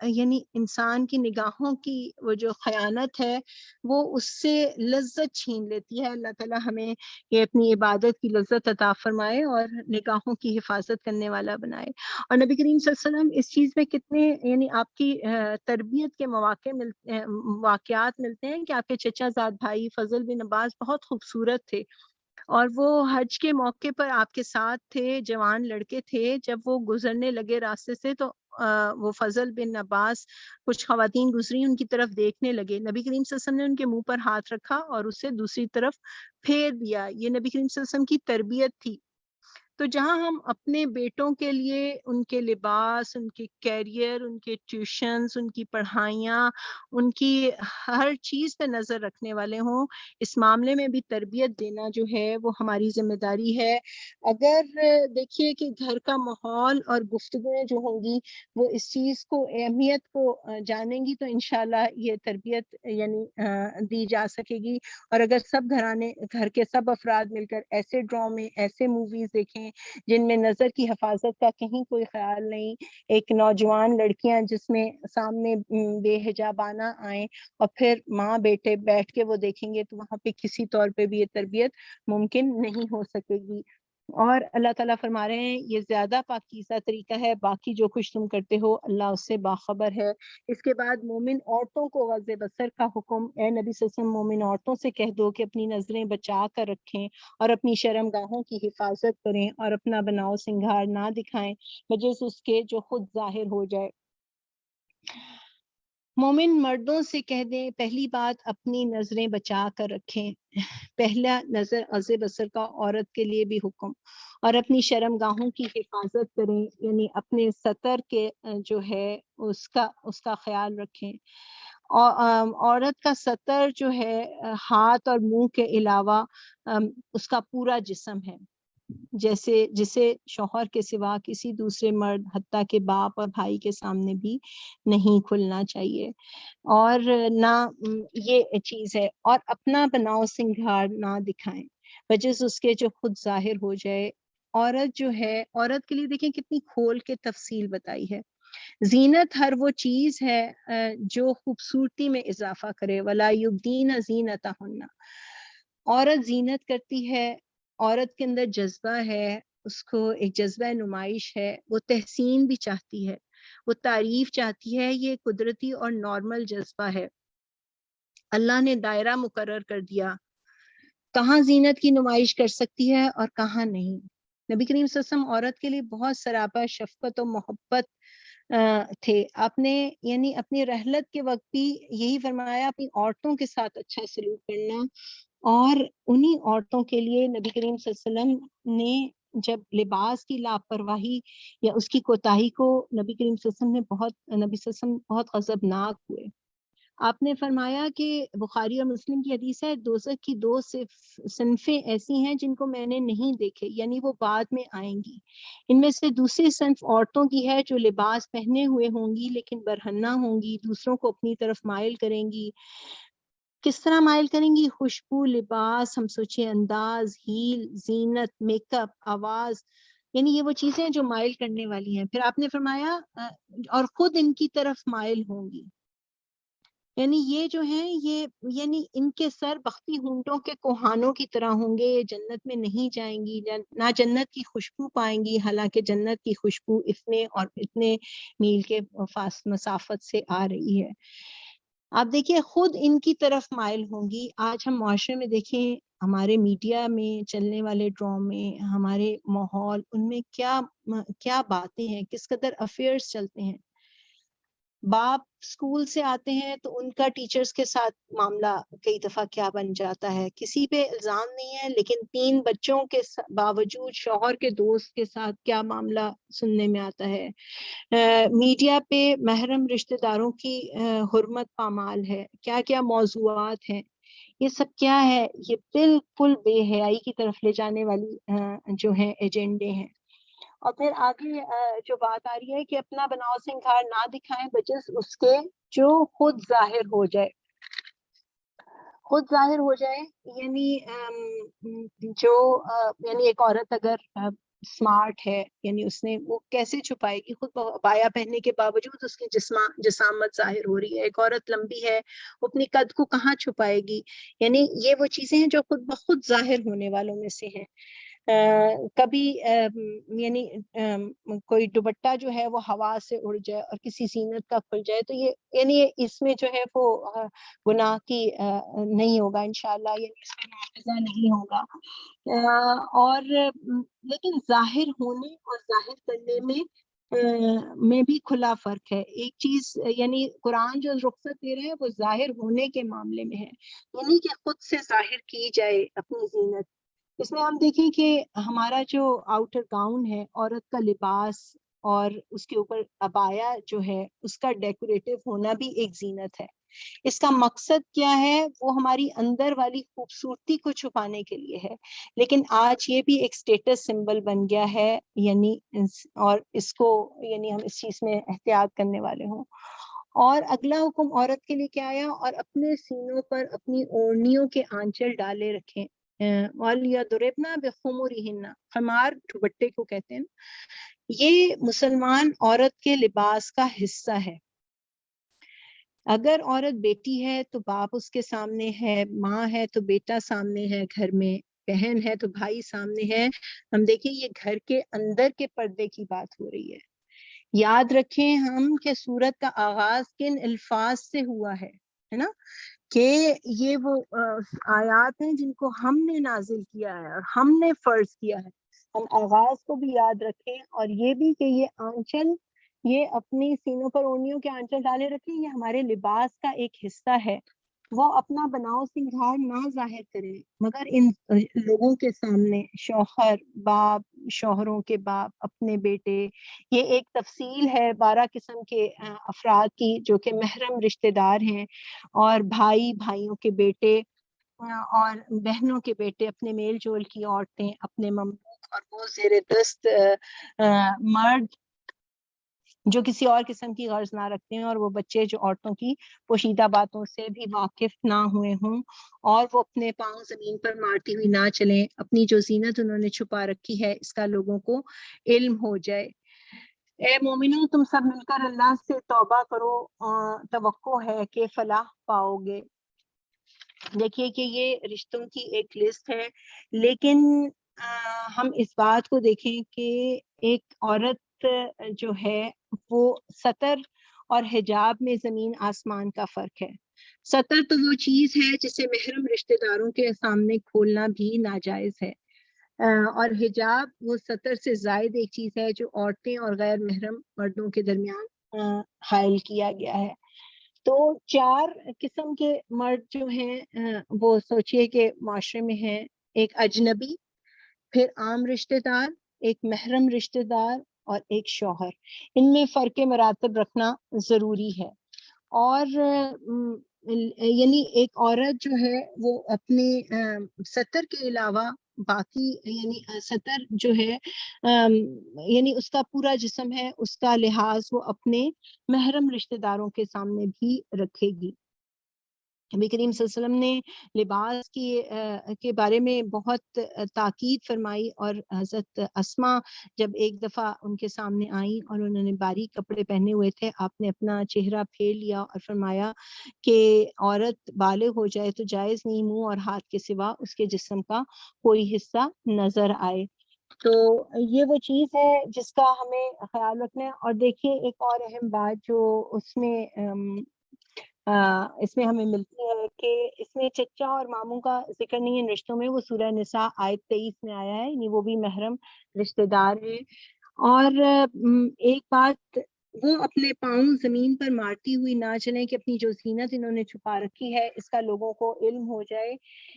یعنی انسان کی نگاہوں کی وہ جو خیانت ہے وہ اس سے لذت چھین لیتی ہے. اللہ تعالیٰ ہمیں یہ اپنی عبادت کی لذت عطا فرمائے اور نگاہوں کی حفاظت کرنے والا بنائے. اور نبی کریم صلی اللہ علیہ وسلم اس چیز میں کتنے یعنی آپ کی تربیت کے واقعات ملتے ہیں کہ آپ کے چچا زاد بھائی فضل بن عباس بہت خوبصورت تھے, اور وہ حج کے موقع پر آپ کے ساتھ تھے, جوان لڑکے تھے. جب وہ گزرنے لگے راستے سے تو وہ فضل بن عباس, کچھ خواتین گزری ان کی طرف دیکھنے لگے. نبی کریم صلی اللہ علیہ وسلم نے ان کے منہ پر ہاتھ رکھا اور اسے دوسری طرف پھیر دیا. یہ نبی کریم صلی اللہ علیہ وسلم کی تربیت تھی. تو جہاں ہم اپنے بیٹوں کے لیے ان کے لباس, ان کے کیریئر, ان کے ٹیوشنز, ان کی پڑھائیاں, ان کی ہر چیز پہ نظر رکھنے والے ہوں, اس معاملے میں بھی تربیت دینا جو ہے وہ ہماری ذمہ داری ہے. اگر دیکھیے کہ گھر کا ماحول اور گفتگویں جو ہوں گی وہ اس چیز کو اہمیت کو جانیں گی تو انشاءاللہ یہ تربیت یعنی دی جا سکے گی. اور اگر سب گھر کے سب افراد مل کر ایسے ڈرامے, ایسے موویز دیکھیں جن میں نظر کی حفاظت کا کہیں کوئی خیال نہیں, ایک نوجوان لڑکیاں جس میں سامنے بے حجابانہ آئیں اور پھر ماں بیٹے بیٹھ کے وہ دیکھیں گے, تو وہاں پہ کسی طور پہ بھی یہ تربیت ممکن نہیں ہو سکے گی. اور اللہ تعالیٰ فرما رہے ہیں یہ زیادہ پاکیزہ طریقہ ہے، باقی جو کچھ تم کرتے ہو اللہ اس سے باخبر ہے۔ اس کے بعد مومن عورتوں کو غض بصر کا حکم، اے نبی صلی اللہ علیہ وسلم مومن عورتوں سے کہہ دو کہ اپنی نظریں بچا کر رکھیں اور اپنی شرم گاہوں کی حفاظت کریں اور اپنا بناؤ سنگھار نہ دکھائیں بجز اس کے جو خود ظاہر ہو جائے۔ مومن مردوں سے کہہ دیں پہلی بات اپنی نظریں بچا کر رکھیں، پہلا نظر غض بصر کا عورت کے لیے بھی حکم، اور اپنی شرم گاہوں کی حفاظت کریں، یعنی اپنے ستر کے جو ہے اس کا خیال رکھیں۔ عورت کا ستر جو ہے ہاتھ اور منہ کے علاوہ اس کا پورا جسم ہے، جسے شوہر کے سوا کسی دوسرے مرد حتیٰ کہ باپ اور بھائی کے سامنے بھی نہیں کھلنا چاہیے، اور نہ یہ چیز ہے، اور اپنا بناؤ سنگھار نہ دکھائیں وجہ اس کے جو خود ظاہر ہو جائے۔ عورت جو ہے، عورت کے لیے دیکھیں کتنی کھول کے تفصیل بتائی ہے۔ زینت ہر وہ چیز ہے جو خوبصورتی میں اضافہ کرے، ولا یبدین زینتہن، عورت زینت کرتی ہے، عورت کے اندر جذبہ ہے، اس کو ایک جذبہ نمائش ہے، وہ تحسین بھی چاہتی ہے، وہ تعریف چاہتی ہے، یہ قدرتی اور نارمل جذبہ ہے۔ اللہ نے دائرہ مقرر کر دیا کہاں زینت کی نمائش کر سکتی ہے اور کہاں نہیں۔ نبی کریم صلی اللہ علیہ وسلم عورت کے لیے بہت سراپا شفقت و محبت تھے۔ آپ نے یعنی اپنی رحلت کے وقت بھی یہی فرمایا اپنی عورتوں کے ساتھ اچھا سلوک کرنا، اور انہی عورتوں کے لیے نبی کریم صلی اللہ علیہ وسلم نے جب لباس کی لاپرواہی یا اس کی کوتاہی کو نبی کریم صلی اللہ علیہ وسلم بہت غضبناک ہوئے۔ آپ نے فرمایا کہ بخاری اور مسلم کی حدیث ہے دوزخ کی دو صنفیں ایسی ہیں جن کو میں نے نہیں دیکھے، یعنی وہ بعد میں آئیں گی۔ ان میں سے دوسری صنف عورتوں کی ہے جو لباس پہنے ہوئے ہوں گی لیکن برہنہ ہوں گی، دوسروں کو اپنی طرف مائل کریں گی۔ کس طرح مائل کریں گی؟ خوشبو، لباس، ہم سوچے انداز، ہیل، زینت، میک اپ، آواز، یعنی یہ وہ چیزیں جو مائل کرنے والی ہیں۔ پھر آپ نے فرمایا اور خود ان کی طرف مائل ہوں گی، یعنی یہ جو ہیں یہ یعنی ان کے سر بختی ہونٹوں کے کوہانوں کی طرح ہوں گے، یہ جنت میں نہیں جائیں گی، نہ جنت کی خوشبو پائیں گی، حالانکہ جنت کی خوشبو اتنے میل کے مسافت سے آ رہی ہے۔ آپ دیکھیے خود ان کی طرف مائل ہوں گی۔ آج ہم معاشرے میں دیکھیں، ہمارے میڈیا میں چلنے والے ڈرامے، ہمارے ماحول، ان میں کیا باتیں ہیں، کس قدر افیئرس چلتے ہیں۔ باپ اسکول سے آتے ہیں تو ان کا ٹیچرز کے ساتھ معاملہ کئی دفعہ کیا بن جاتا ہے، کسی پہ الزام نہیں ہے لیکن 3 بچوں کے باوجود شوہر کے دوست کے ساتھ کیا معاملہ سننے میں آتا ہے۔ میڈیا پہ محرم رشتہ داروں کی حرمت پامال ہے، کیا کیا موضوعات ہیں، یہ سب کیا ہے؟ یہ بالکل بے حیائی کی طرف لے جانے والی جو ہیں ایجنڈے ہیں۔ اور پھر آگے جو بات آ رہی ہے کہ اپنا بناؤ سنگھار نہ دکھائیں بجز اس کے جو خود ظاہر ہو جائے۔ خود ظاہر ہو جائے یعنی یعنی ایک عورت اگر اسمارٹ ہے، یعنی اس نے وہ کیسے چھپائے گی؟ خود بایا پہننے کے باوجود اس کی جسامت ظاہر ہو رہی ہے۔ ایک عورت لمبی ہے، وہ اپنی قد کو کہاں چھپائے گی؟ یعنی یہ وہ چیزیں ہیں جو خود بخود ظاہر ہونے والوں میں سے ہیں۔ کبھی یعنی کوئی دوپٹہ جو ہے وہ ہوا سے اڑ جائے اور کسی زینت کا کھل جائے تو یہ یعنی اس میں جو ہے وہ گناہ کی نہیں ہوگا انشاءاللہ، یعنی اس میں معاوضہ نہیں ہوگا۔ اور لیکن ظاہر ہونے اور ظاہر کرنے میں بھی کھلا فرق ہے۔ ایک چیز یعنی قرآن جو رخصت دے رہے ہیں وہ ظاہر ہونے کے معاملے میں ہے، یعنی کہ خود سے ظاہر کی جائے اپنی زینت۔ اس میں ہم دیکھیں کہ ہمارا جو آؤٹر گاؤن ہے، عورت کا لباس اور اس کے اوپر عبایا جو ہے اس کا ڈیکوریٹو ہونا بھی ایک زینت ہے۔ اس کا مقصد کیا ہے؟ وہ ہماری اندر والی خوبصورتی کو چھپانے کے لیے ہے، لیکن آج یہ بھی ایک سٹیٹس سمبل بن گیا ہے، یعنی اور اس کو یعنی ہم اس چیز میں احتیاط کرنے والے ہوں۔ اور اگلا حکم عورت کے لیے کیا آیا؟ اور اپنے سینوں پر اپنی اوڑھنیوں کے آنچل ڈالے رکھیں۔ وَلْيَضْرِبْنَ بِخُمُرِهِنَّ، خمار دوپٹے کو کہتے ہیں۔ یہ مسلمان عورت کے لباس کا حصہ ہے۔ اگر عورت بیٹی ہے تو باپ اس کے سامنے ہے، ماں ہے تو بیٹا سامنے ہے گھر میں، بہن ہے تو بھائی سامنے ہے. ہم دیکھیں یہ گھر کے اندر کے پردے کی بات ہو رہی ہے. یاد رکھیں ہم کہ سورت کا آغاز کن الفاظ سے ہوا ہے نا, کہ یہ وہ آیات ہیں جن کو ہم نے نازل کیا ہے اور ہم نے فرض کیا ہے. ہم آغاز کو بھی یاد رکھیں, اور یہ بھی کہ یہ آنچل, یہ اپنی سینوں پر اوڑھنیوں کے آنچل ڈالے رکھیں, یہ ہمارے لباس کا ایک حصہ ہے. وہ اپنا بناؤ سنگھار نہ ظاہر کریں مگر ان لوگوں کے سامنے, شوہر, باپ, شوہروں کے باپ, اپنے بیٹے. یہ ایک تفصیل ہے 12 قسم کے افراد کی جو کہ محرم رشتہ دار ہیں, اور بھائی, بھائیوں کے بیٹے اور بہنوں کے بیٹے, اپنے میل جول کی عورتیں, اپنے مملوک اور وہ زیر دست مرد جو کسی اور قسم کی غرض نہ رکھتے ہیں, اور وہ بچے جو عورتوں کی پوشیدہ باتوں سے بھی واقف نہ ہوئے ہوں, اور وہ اپنے پاؤں زمین پر مارتی ہوئی نہ چلیں. اپنی جو زینت انہوں نے چھپا رکھی ہے اس کا لوگوں کو علم ہو جائے. اے مومنو تم سب مل کر اللہ سے توبہ کرو, توقع ہے کہ فلاح پاؤ گے. دیکھیے کہ یہ رشتوں کی ایک لسٹ ہے, لیکن ہم اس بات کو دیکھیں کہ ایک عورت جو ہے وہ ستر اور حجاب میں زمین آسمان کا فرق ہے. ستر تو وہ چیز ہے جسے محرم رشتہ داروں کے سامنے کھولنا بھی ناجائز ہے, اور حجاب وہ ستر سے زائد ایک چیز ہے جو عورتیں اور غیر محرم مردوں کے درمیان حائل کیا گیا ہے. تو 4 قسم کے مرد جو ہیں وہ سوچئے کہ معاشرے میں ہیں. ایک اجنبی, پھر عام رشتہ دار, ایک محرم رشتہ دار, اور ایک شوہر. ان میں فرق مراتب رکھنا ضروری ہے. اور یعنی ایک عورت جو ہے وہ اپنے ستر کے علاوہ باقی یعنی ستر جو ہے یعنی اس کا پورا جسم ہے, اس کا لحاظ وہ اپنے محرم رشتہ داروں کے سامنے بھی رکھے گی. نبی کریم صلی اللہ علیہ وسلم نے لباس کے بارے میں بہت تاکید فرمائی, اور حضرت اسما جب ایک دفعہ ان کے سامنے آئیں اور انہوں نے باریک کپڑے پہنے ہوئے تھے, آپ نے اپنا چہرہ پھیر لیا اور فرمایا کہ عورت بالغ ہو جائے تو جائز نہیں منہ اور ہاتھ کے سوا اس کے جسم کا کوئی حصہ نظر آئے. تو یہ وہ چیز ہے جس کا ہمیں خیال رکھنا ہے. اور دیکھیے ایک اور اہم بات جو اس میں ہمیں ملتی ہے کہ اس میں چچا اور ماموں کا ذکر نہیں ہے ان رشتوں میں, وہ سورہ نساء آیت 23 میں آیا ہے, یعنی وہ بھی محرم رشتہ دار ہیں. اور ایک بات, وہ اپنے پاؤں زمین پر مارتی ہوئی نہ چلیں کہ اپنی جو زینت انہوں نے چھپا رکھی ہے اس کا لوگوں کو علم ہو جائے.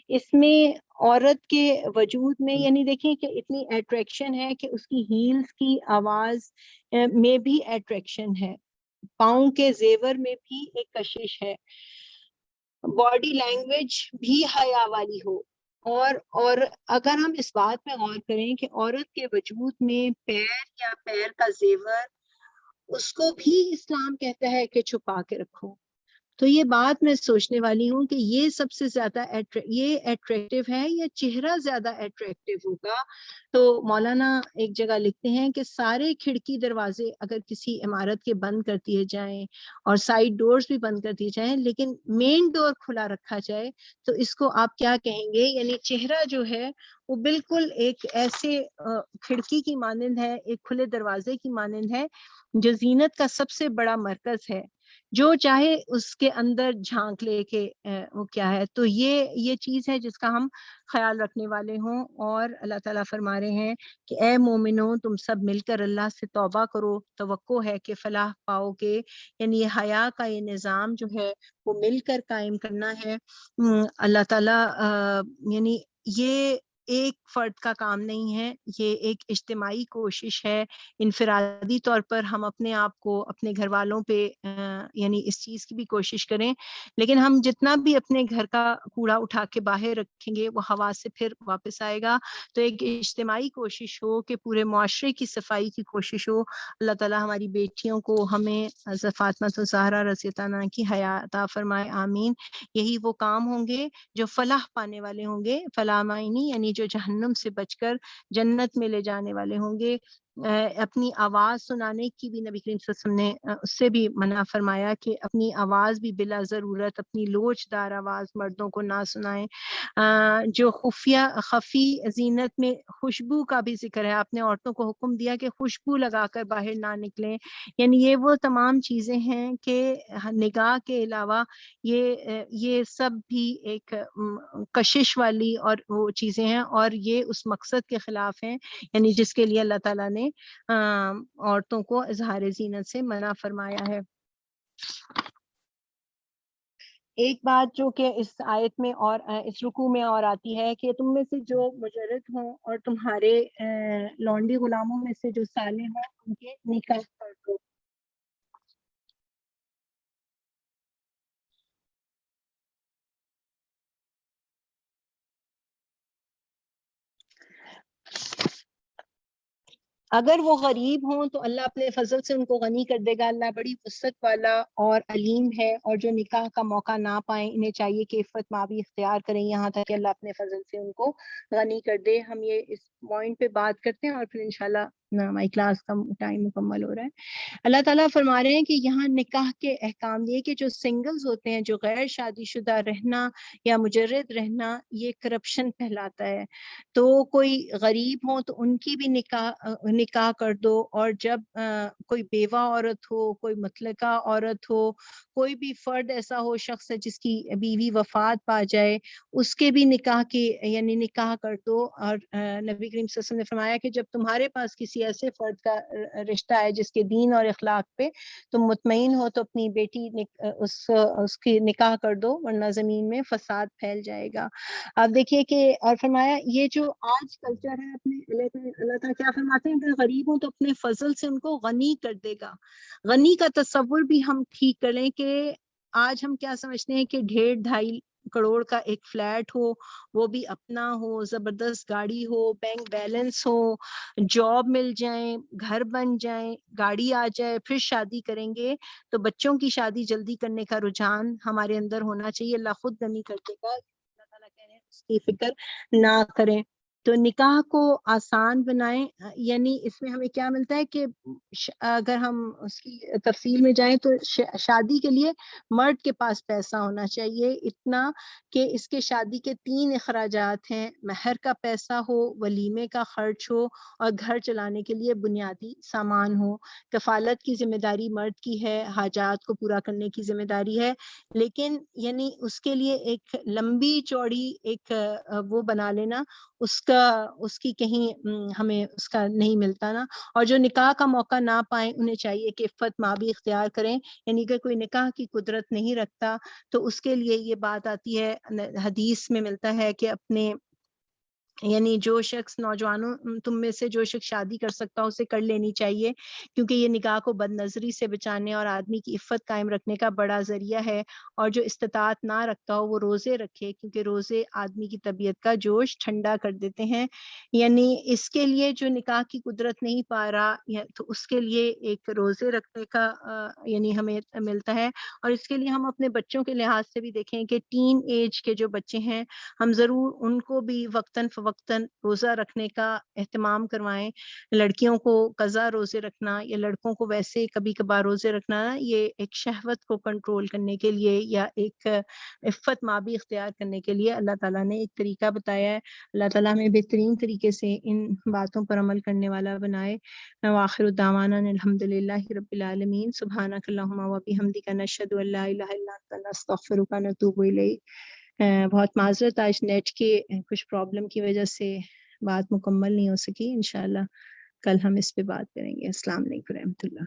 اس میں عورت کے وجود میں یعنی دیکھیں کہ اتنی اٹریکشن ہے کہ اس کی ہیلز کی آواز میں بھی اٹریکشن ہے, پاؤں کے زیور میں بھی ایک کشش ہے, باڈی لینگویج بھی حیا والی ہو. اور اگر ہم اس بات پہ غور کریں کہ عورت کے وجود میں پیر یا پیر کا زیور, اس کو بھی اسلام کہتا ہے کہ چھپا کے رکھو. تو یہ بات میں سوچنے والی ہوں کہ یہ سب سے زیادہ یہ اٹریکٹیو ہے یا چہرہ زیادہ اٹریکٹیو ہوگا. تو مولانا ایک جگہ لکھتے ہیں کہ سارے کھڑکی دروازے اگر کسی عمارت کے بند کر دیے جائیں اور سائڈ ڈورز بھی بند کر دیے جائیں لیکن مین ڈور کھلا رکھا جائے تو اس کو آپ کیا کہیں گے؟ یعنی چہرہ جو ہے وہ بالکل ایک ایسے کھڑکی کی مانند ہے, ایک کھلے دروازے کی مانند ہے جو زینت کا سب سے بڑا مرکز ہے, جو چاہے اس کے اندر جھانک لے کے وہ کیا ہے. تو یہ چیز ہے جس کا ہم خیال رکھنے والے ہوں. اور اللہ تعالیٰ فرما رہے ہیں کہ اے مومنو تم سب مل کر اللہ سے توبہ کرو, توقع ہے کہ فلاح پاؤ گے. یعنی یہ حیا کا یہ نظام جو ہے وہ مل کر قائم کرنا ہے. اللہ تعالیٰ یعنی یہ ایک فرد کا کام نہیں ہے, یہ ایک اجتماعی کوشش ہے. انفرادی طور پر ہم اپنے آپ کو اپنے گھر والوں پہ یعنی اس چیز کی بھی کوشش کریں, لیکن ہم جتنا بھی اپنے گھر کا کوڑا اٹھا کے باہر رکھیں گے وہ ہوا سے پھر واپس آئے گا. تو ایک اجتماعی کوشش ہو کہ پورے معاشرے کی صفائی کی کوشش ہو. اللہ تعالیٰ ہماری بیٹیوں کو ہمیں حضرت فاطمہ الزہرا رضی اللہ عنہا کی حیا عطا فرمائے, آمین. یہی وہ کام ہوں گے جو فلاح پانے والے ہوں گے, فلاح معنی یعنی جو جہنم سے بچ کر جنت میں لے جانے والے ہوں گے. اپنی آواز سنانے کی بھی نبی کریم صلی اللہ علیہ وسلم نے اس سے بھی منع فرمایا کہ اپنی آواز بھی بلا ضرورت اپنی لوچ دار آواز مردوں کو نہ سنائیں۔ جو خفی زینت میں خوشبو کا بھی ذکر ہے، آپ نے عورتوں کو حکم دیا کہ خوشبو لگا کر باہر نہ نکلیں، یعنی یہ وہ تمام چیزیں ہیں کہ نگاہ کے علاوہ یہ سب بھی ایک کشش والی اور وہ چیزیں ہیں، اور یہ اس مقصد کے خلاف ہیں یعنی جس کے لیے اللہ تعالیٰ نے عورتوں کو اظہار زینت سے منع فرمایا ہے۔ ایک بات جو کہ اس آیت میں اور اس رکوع میں اور آتی ہے کہ تم میں سے جو مجرد ہوں اور تمہارے لونڈی غلاموں میں سے جو صالح ہوں ان کے نکاح کر دو۔ اگر وہ غریب ہوں تو اللہ اپنے فضل سے ان کو غنی کر دے گا، اللہ بڑی وسعت والا اور علیم ہے۔ اور جو نکاح کا موقع نہ پائیں انہیں چاہیے کہ عفت ماں بھی اختیار کریں یہاں تک کہ اللہ اپنے فضل سے ان کو غنی کر دے۔ ہم یہ اس پوائنٹ پہ بات کرتے ہیں اور پھر انشاءاللہ ہماری کلاس کا ٹائم مکمل ہو رہا ہے۔ اللہ تعالیٰ فرما رہے ہیں کہ یہاں نکاح کے احکام یہ کہ جو سنگلز ہوتے ہیں، جو غیر شادی شدہ رہنا یا مجرد رہنا، یہ کرپشن پہلاتا ہے۔ تو کوئی غریب ہو تو ان کی بھی نکاح کر دو، اور جب کوئی بیوہ عورت ہو، کوئی مطلقہ عورت ہو، کوئی بھی فرد ایسا ہو، شخص ہے جس کی بیوی وفات پا جائے، اس کے بھی یعنی نکاح کر دو۔ اور نبی کریم صلی اللہ علیہ وسلم نے فرمایا کہ جب تمہارے پاس کسی ایسے فرد کا رشتہ ہے جس کے دین اور اخلاق پہ تم مطمئن ہو تو اپنی بیٹی اس کی نکاح کر دو، ورنہ زمین میں فساد پھیل جائے گا۔ اب دیکھیے کہ اور فرمایا یہ جو آج کلچر ہے، اپنے اللہ تعالیٰ کیا فرماتے ہیں کہ غریب ہوں تو اپنے فضل سے ان کو غنی کر دے گا۔ غنی کا تصور بھی ہم ٹھیک کر لیں کہ آج ہم کیا سمجھتے ہیں کہ 1.5-2.5 کروڑ کا ایک فلیٹ ہو، وہ بھی اپنا ہو، زبردست گاڑی ہو، بینک بیلنس ہو، جاب مل جائیں، گھر بن جائیں، گاڑی آ جائے، پھر شادی کریں گے تو بچوں کی شادی جلدی کرنے کا رجحان ہمارے اندر ہونا چاہیے۔ اللہ خود غنی کر دے گا، اللہ تعالیٰ کہہ رہے ہیں اس کی فکر نہ کریں۔ تو نکاح کو آسان بنائیں، یعنی اس میں ہمیں کیا ملتا ہے کہ اگر ہم اس کی تفصیل میں جائیں تو شادی کے لیے مرد کے پاس پیسہ ہونا چاہیے اتنا کہ اس کے شادی کے 3 اخراجات ہیں، مہر کا پیسہ ہو، ولیمے کا خرچ ہو، اور گھر چلانے کے لیے بنیادی سامان ہو۔ کفالت کی ذمہ داری مرد کی ہے، حاجات کو پورا کرنے کی ذمہ داری ہے، لیکن یعنی اس کے لیے ایک لمبی چوڑی ایک وہ بنا لینا، اس کی کہیں ہمیں اس کا نہیں ملتا نا۔ اور جو نکاح کا موقع نہ پائیں انہیں چاہیے کہ عفت ماں بھی اختیار کریں، یعنی کہ کوئی نکاح کی قدرت نہیں رکھتا تو اس کے لیے یہ بات آتی ہے، حدیث میں ملتا ہے کہ اپنے یعنی جو شخص نوجوانوں تم میں سے جو شخص شادی کر سکتا ہو اسے کر لینی چاہیے، کیونکہ یہ نکاح کو بد نظری سے بچانے اور آدمی کی عفت قائم رکھنے کا بڑا ذریعہ ہے۔ اور جو استطاعت نہ رکھتا ہو وہ روزے رکھے، کیونکہ روزے آدمی کی طبیعت کا جوش ٹھنڈا کر دیتے ہیں۔ یعنی اس کے لیے جو نکاح کی قدرت نہیں پا رہا تو اس کے لیے ایک روزے رکھنے کا یعنی ہمیں ملتا ہے۔ اور اس کے لیے ہم اپنے بچوں کے لحاظ سے بھی دیکھیں کہ ٹین ایج کے جو بچے ہیں ہم ضرور ان کو بھی وقتاً فوقتاً روزہ رکھنے کا اہتمام کروائیں۔ لڑکیوں کو قضا روزے رکھنا یا لڑکوں کو ویسے کبھی کبھار روزے رکھنا، یہ ایک شہوت کو کنٹرول کرنے کے لیے یا ایک عفت مابی اختیار کرنے کے لیے اللہ تعالیٰ نے ایک طریقہ بتایا ہے۔ اللہ تعالیٰ ہمیں بہترین طریقے سے ان باتوں پر عمل کرنے والا بنائے۔ وآخر دعوانا الحمدللہ رب العالمین، سبحانک اللہم و بحمدک، نشہد ان لا الہ الا انت، نستغفرک و نتوب الیک۔ بہت معذرت، آج نیٹ کے کچھ پرابلم کی وجہ سے بات مکمل نہیں ہو سکی، انشاءاللہ کل ہم اس پہ بات کریں گے۔ السلام علیکم ورحمۃ اللہ۔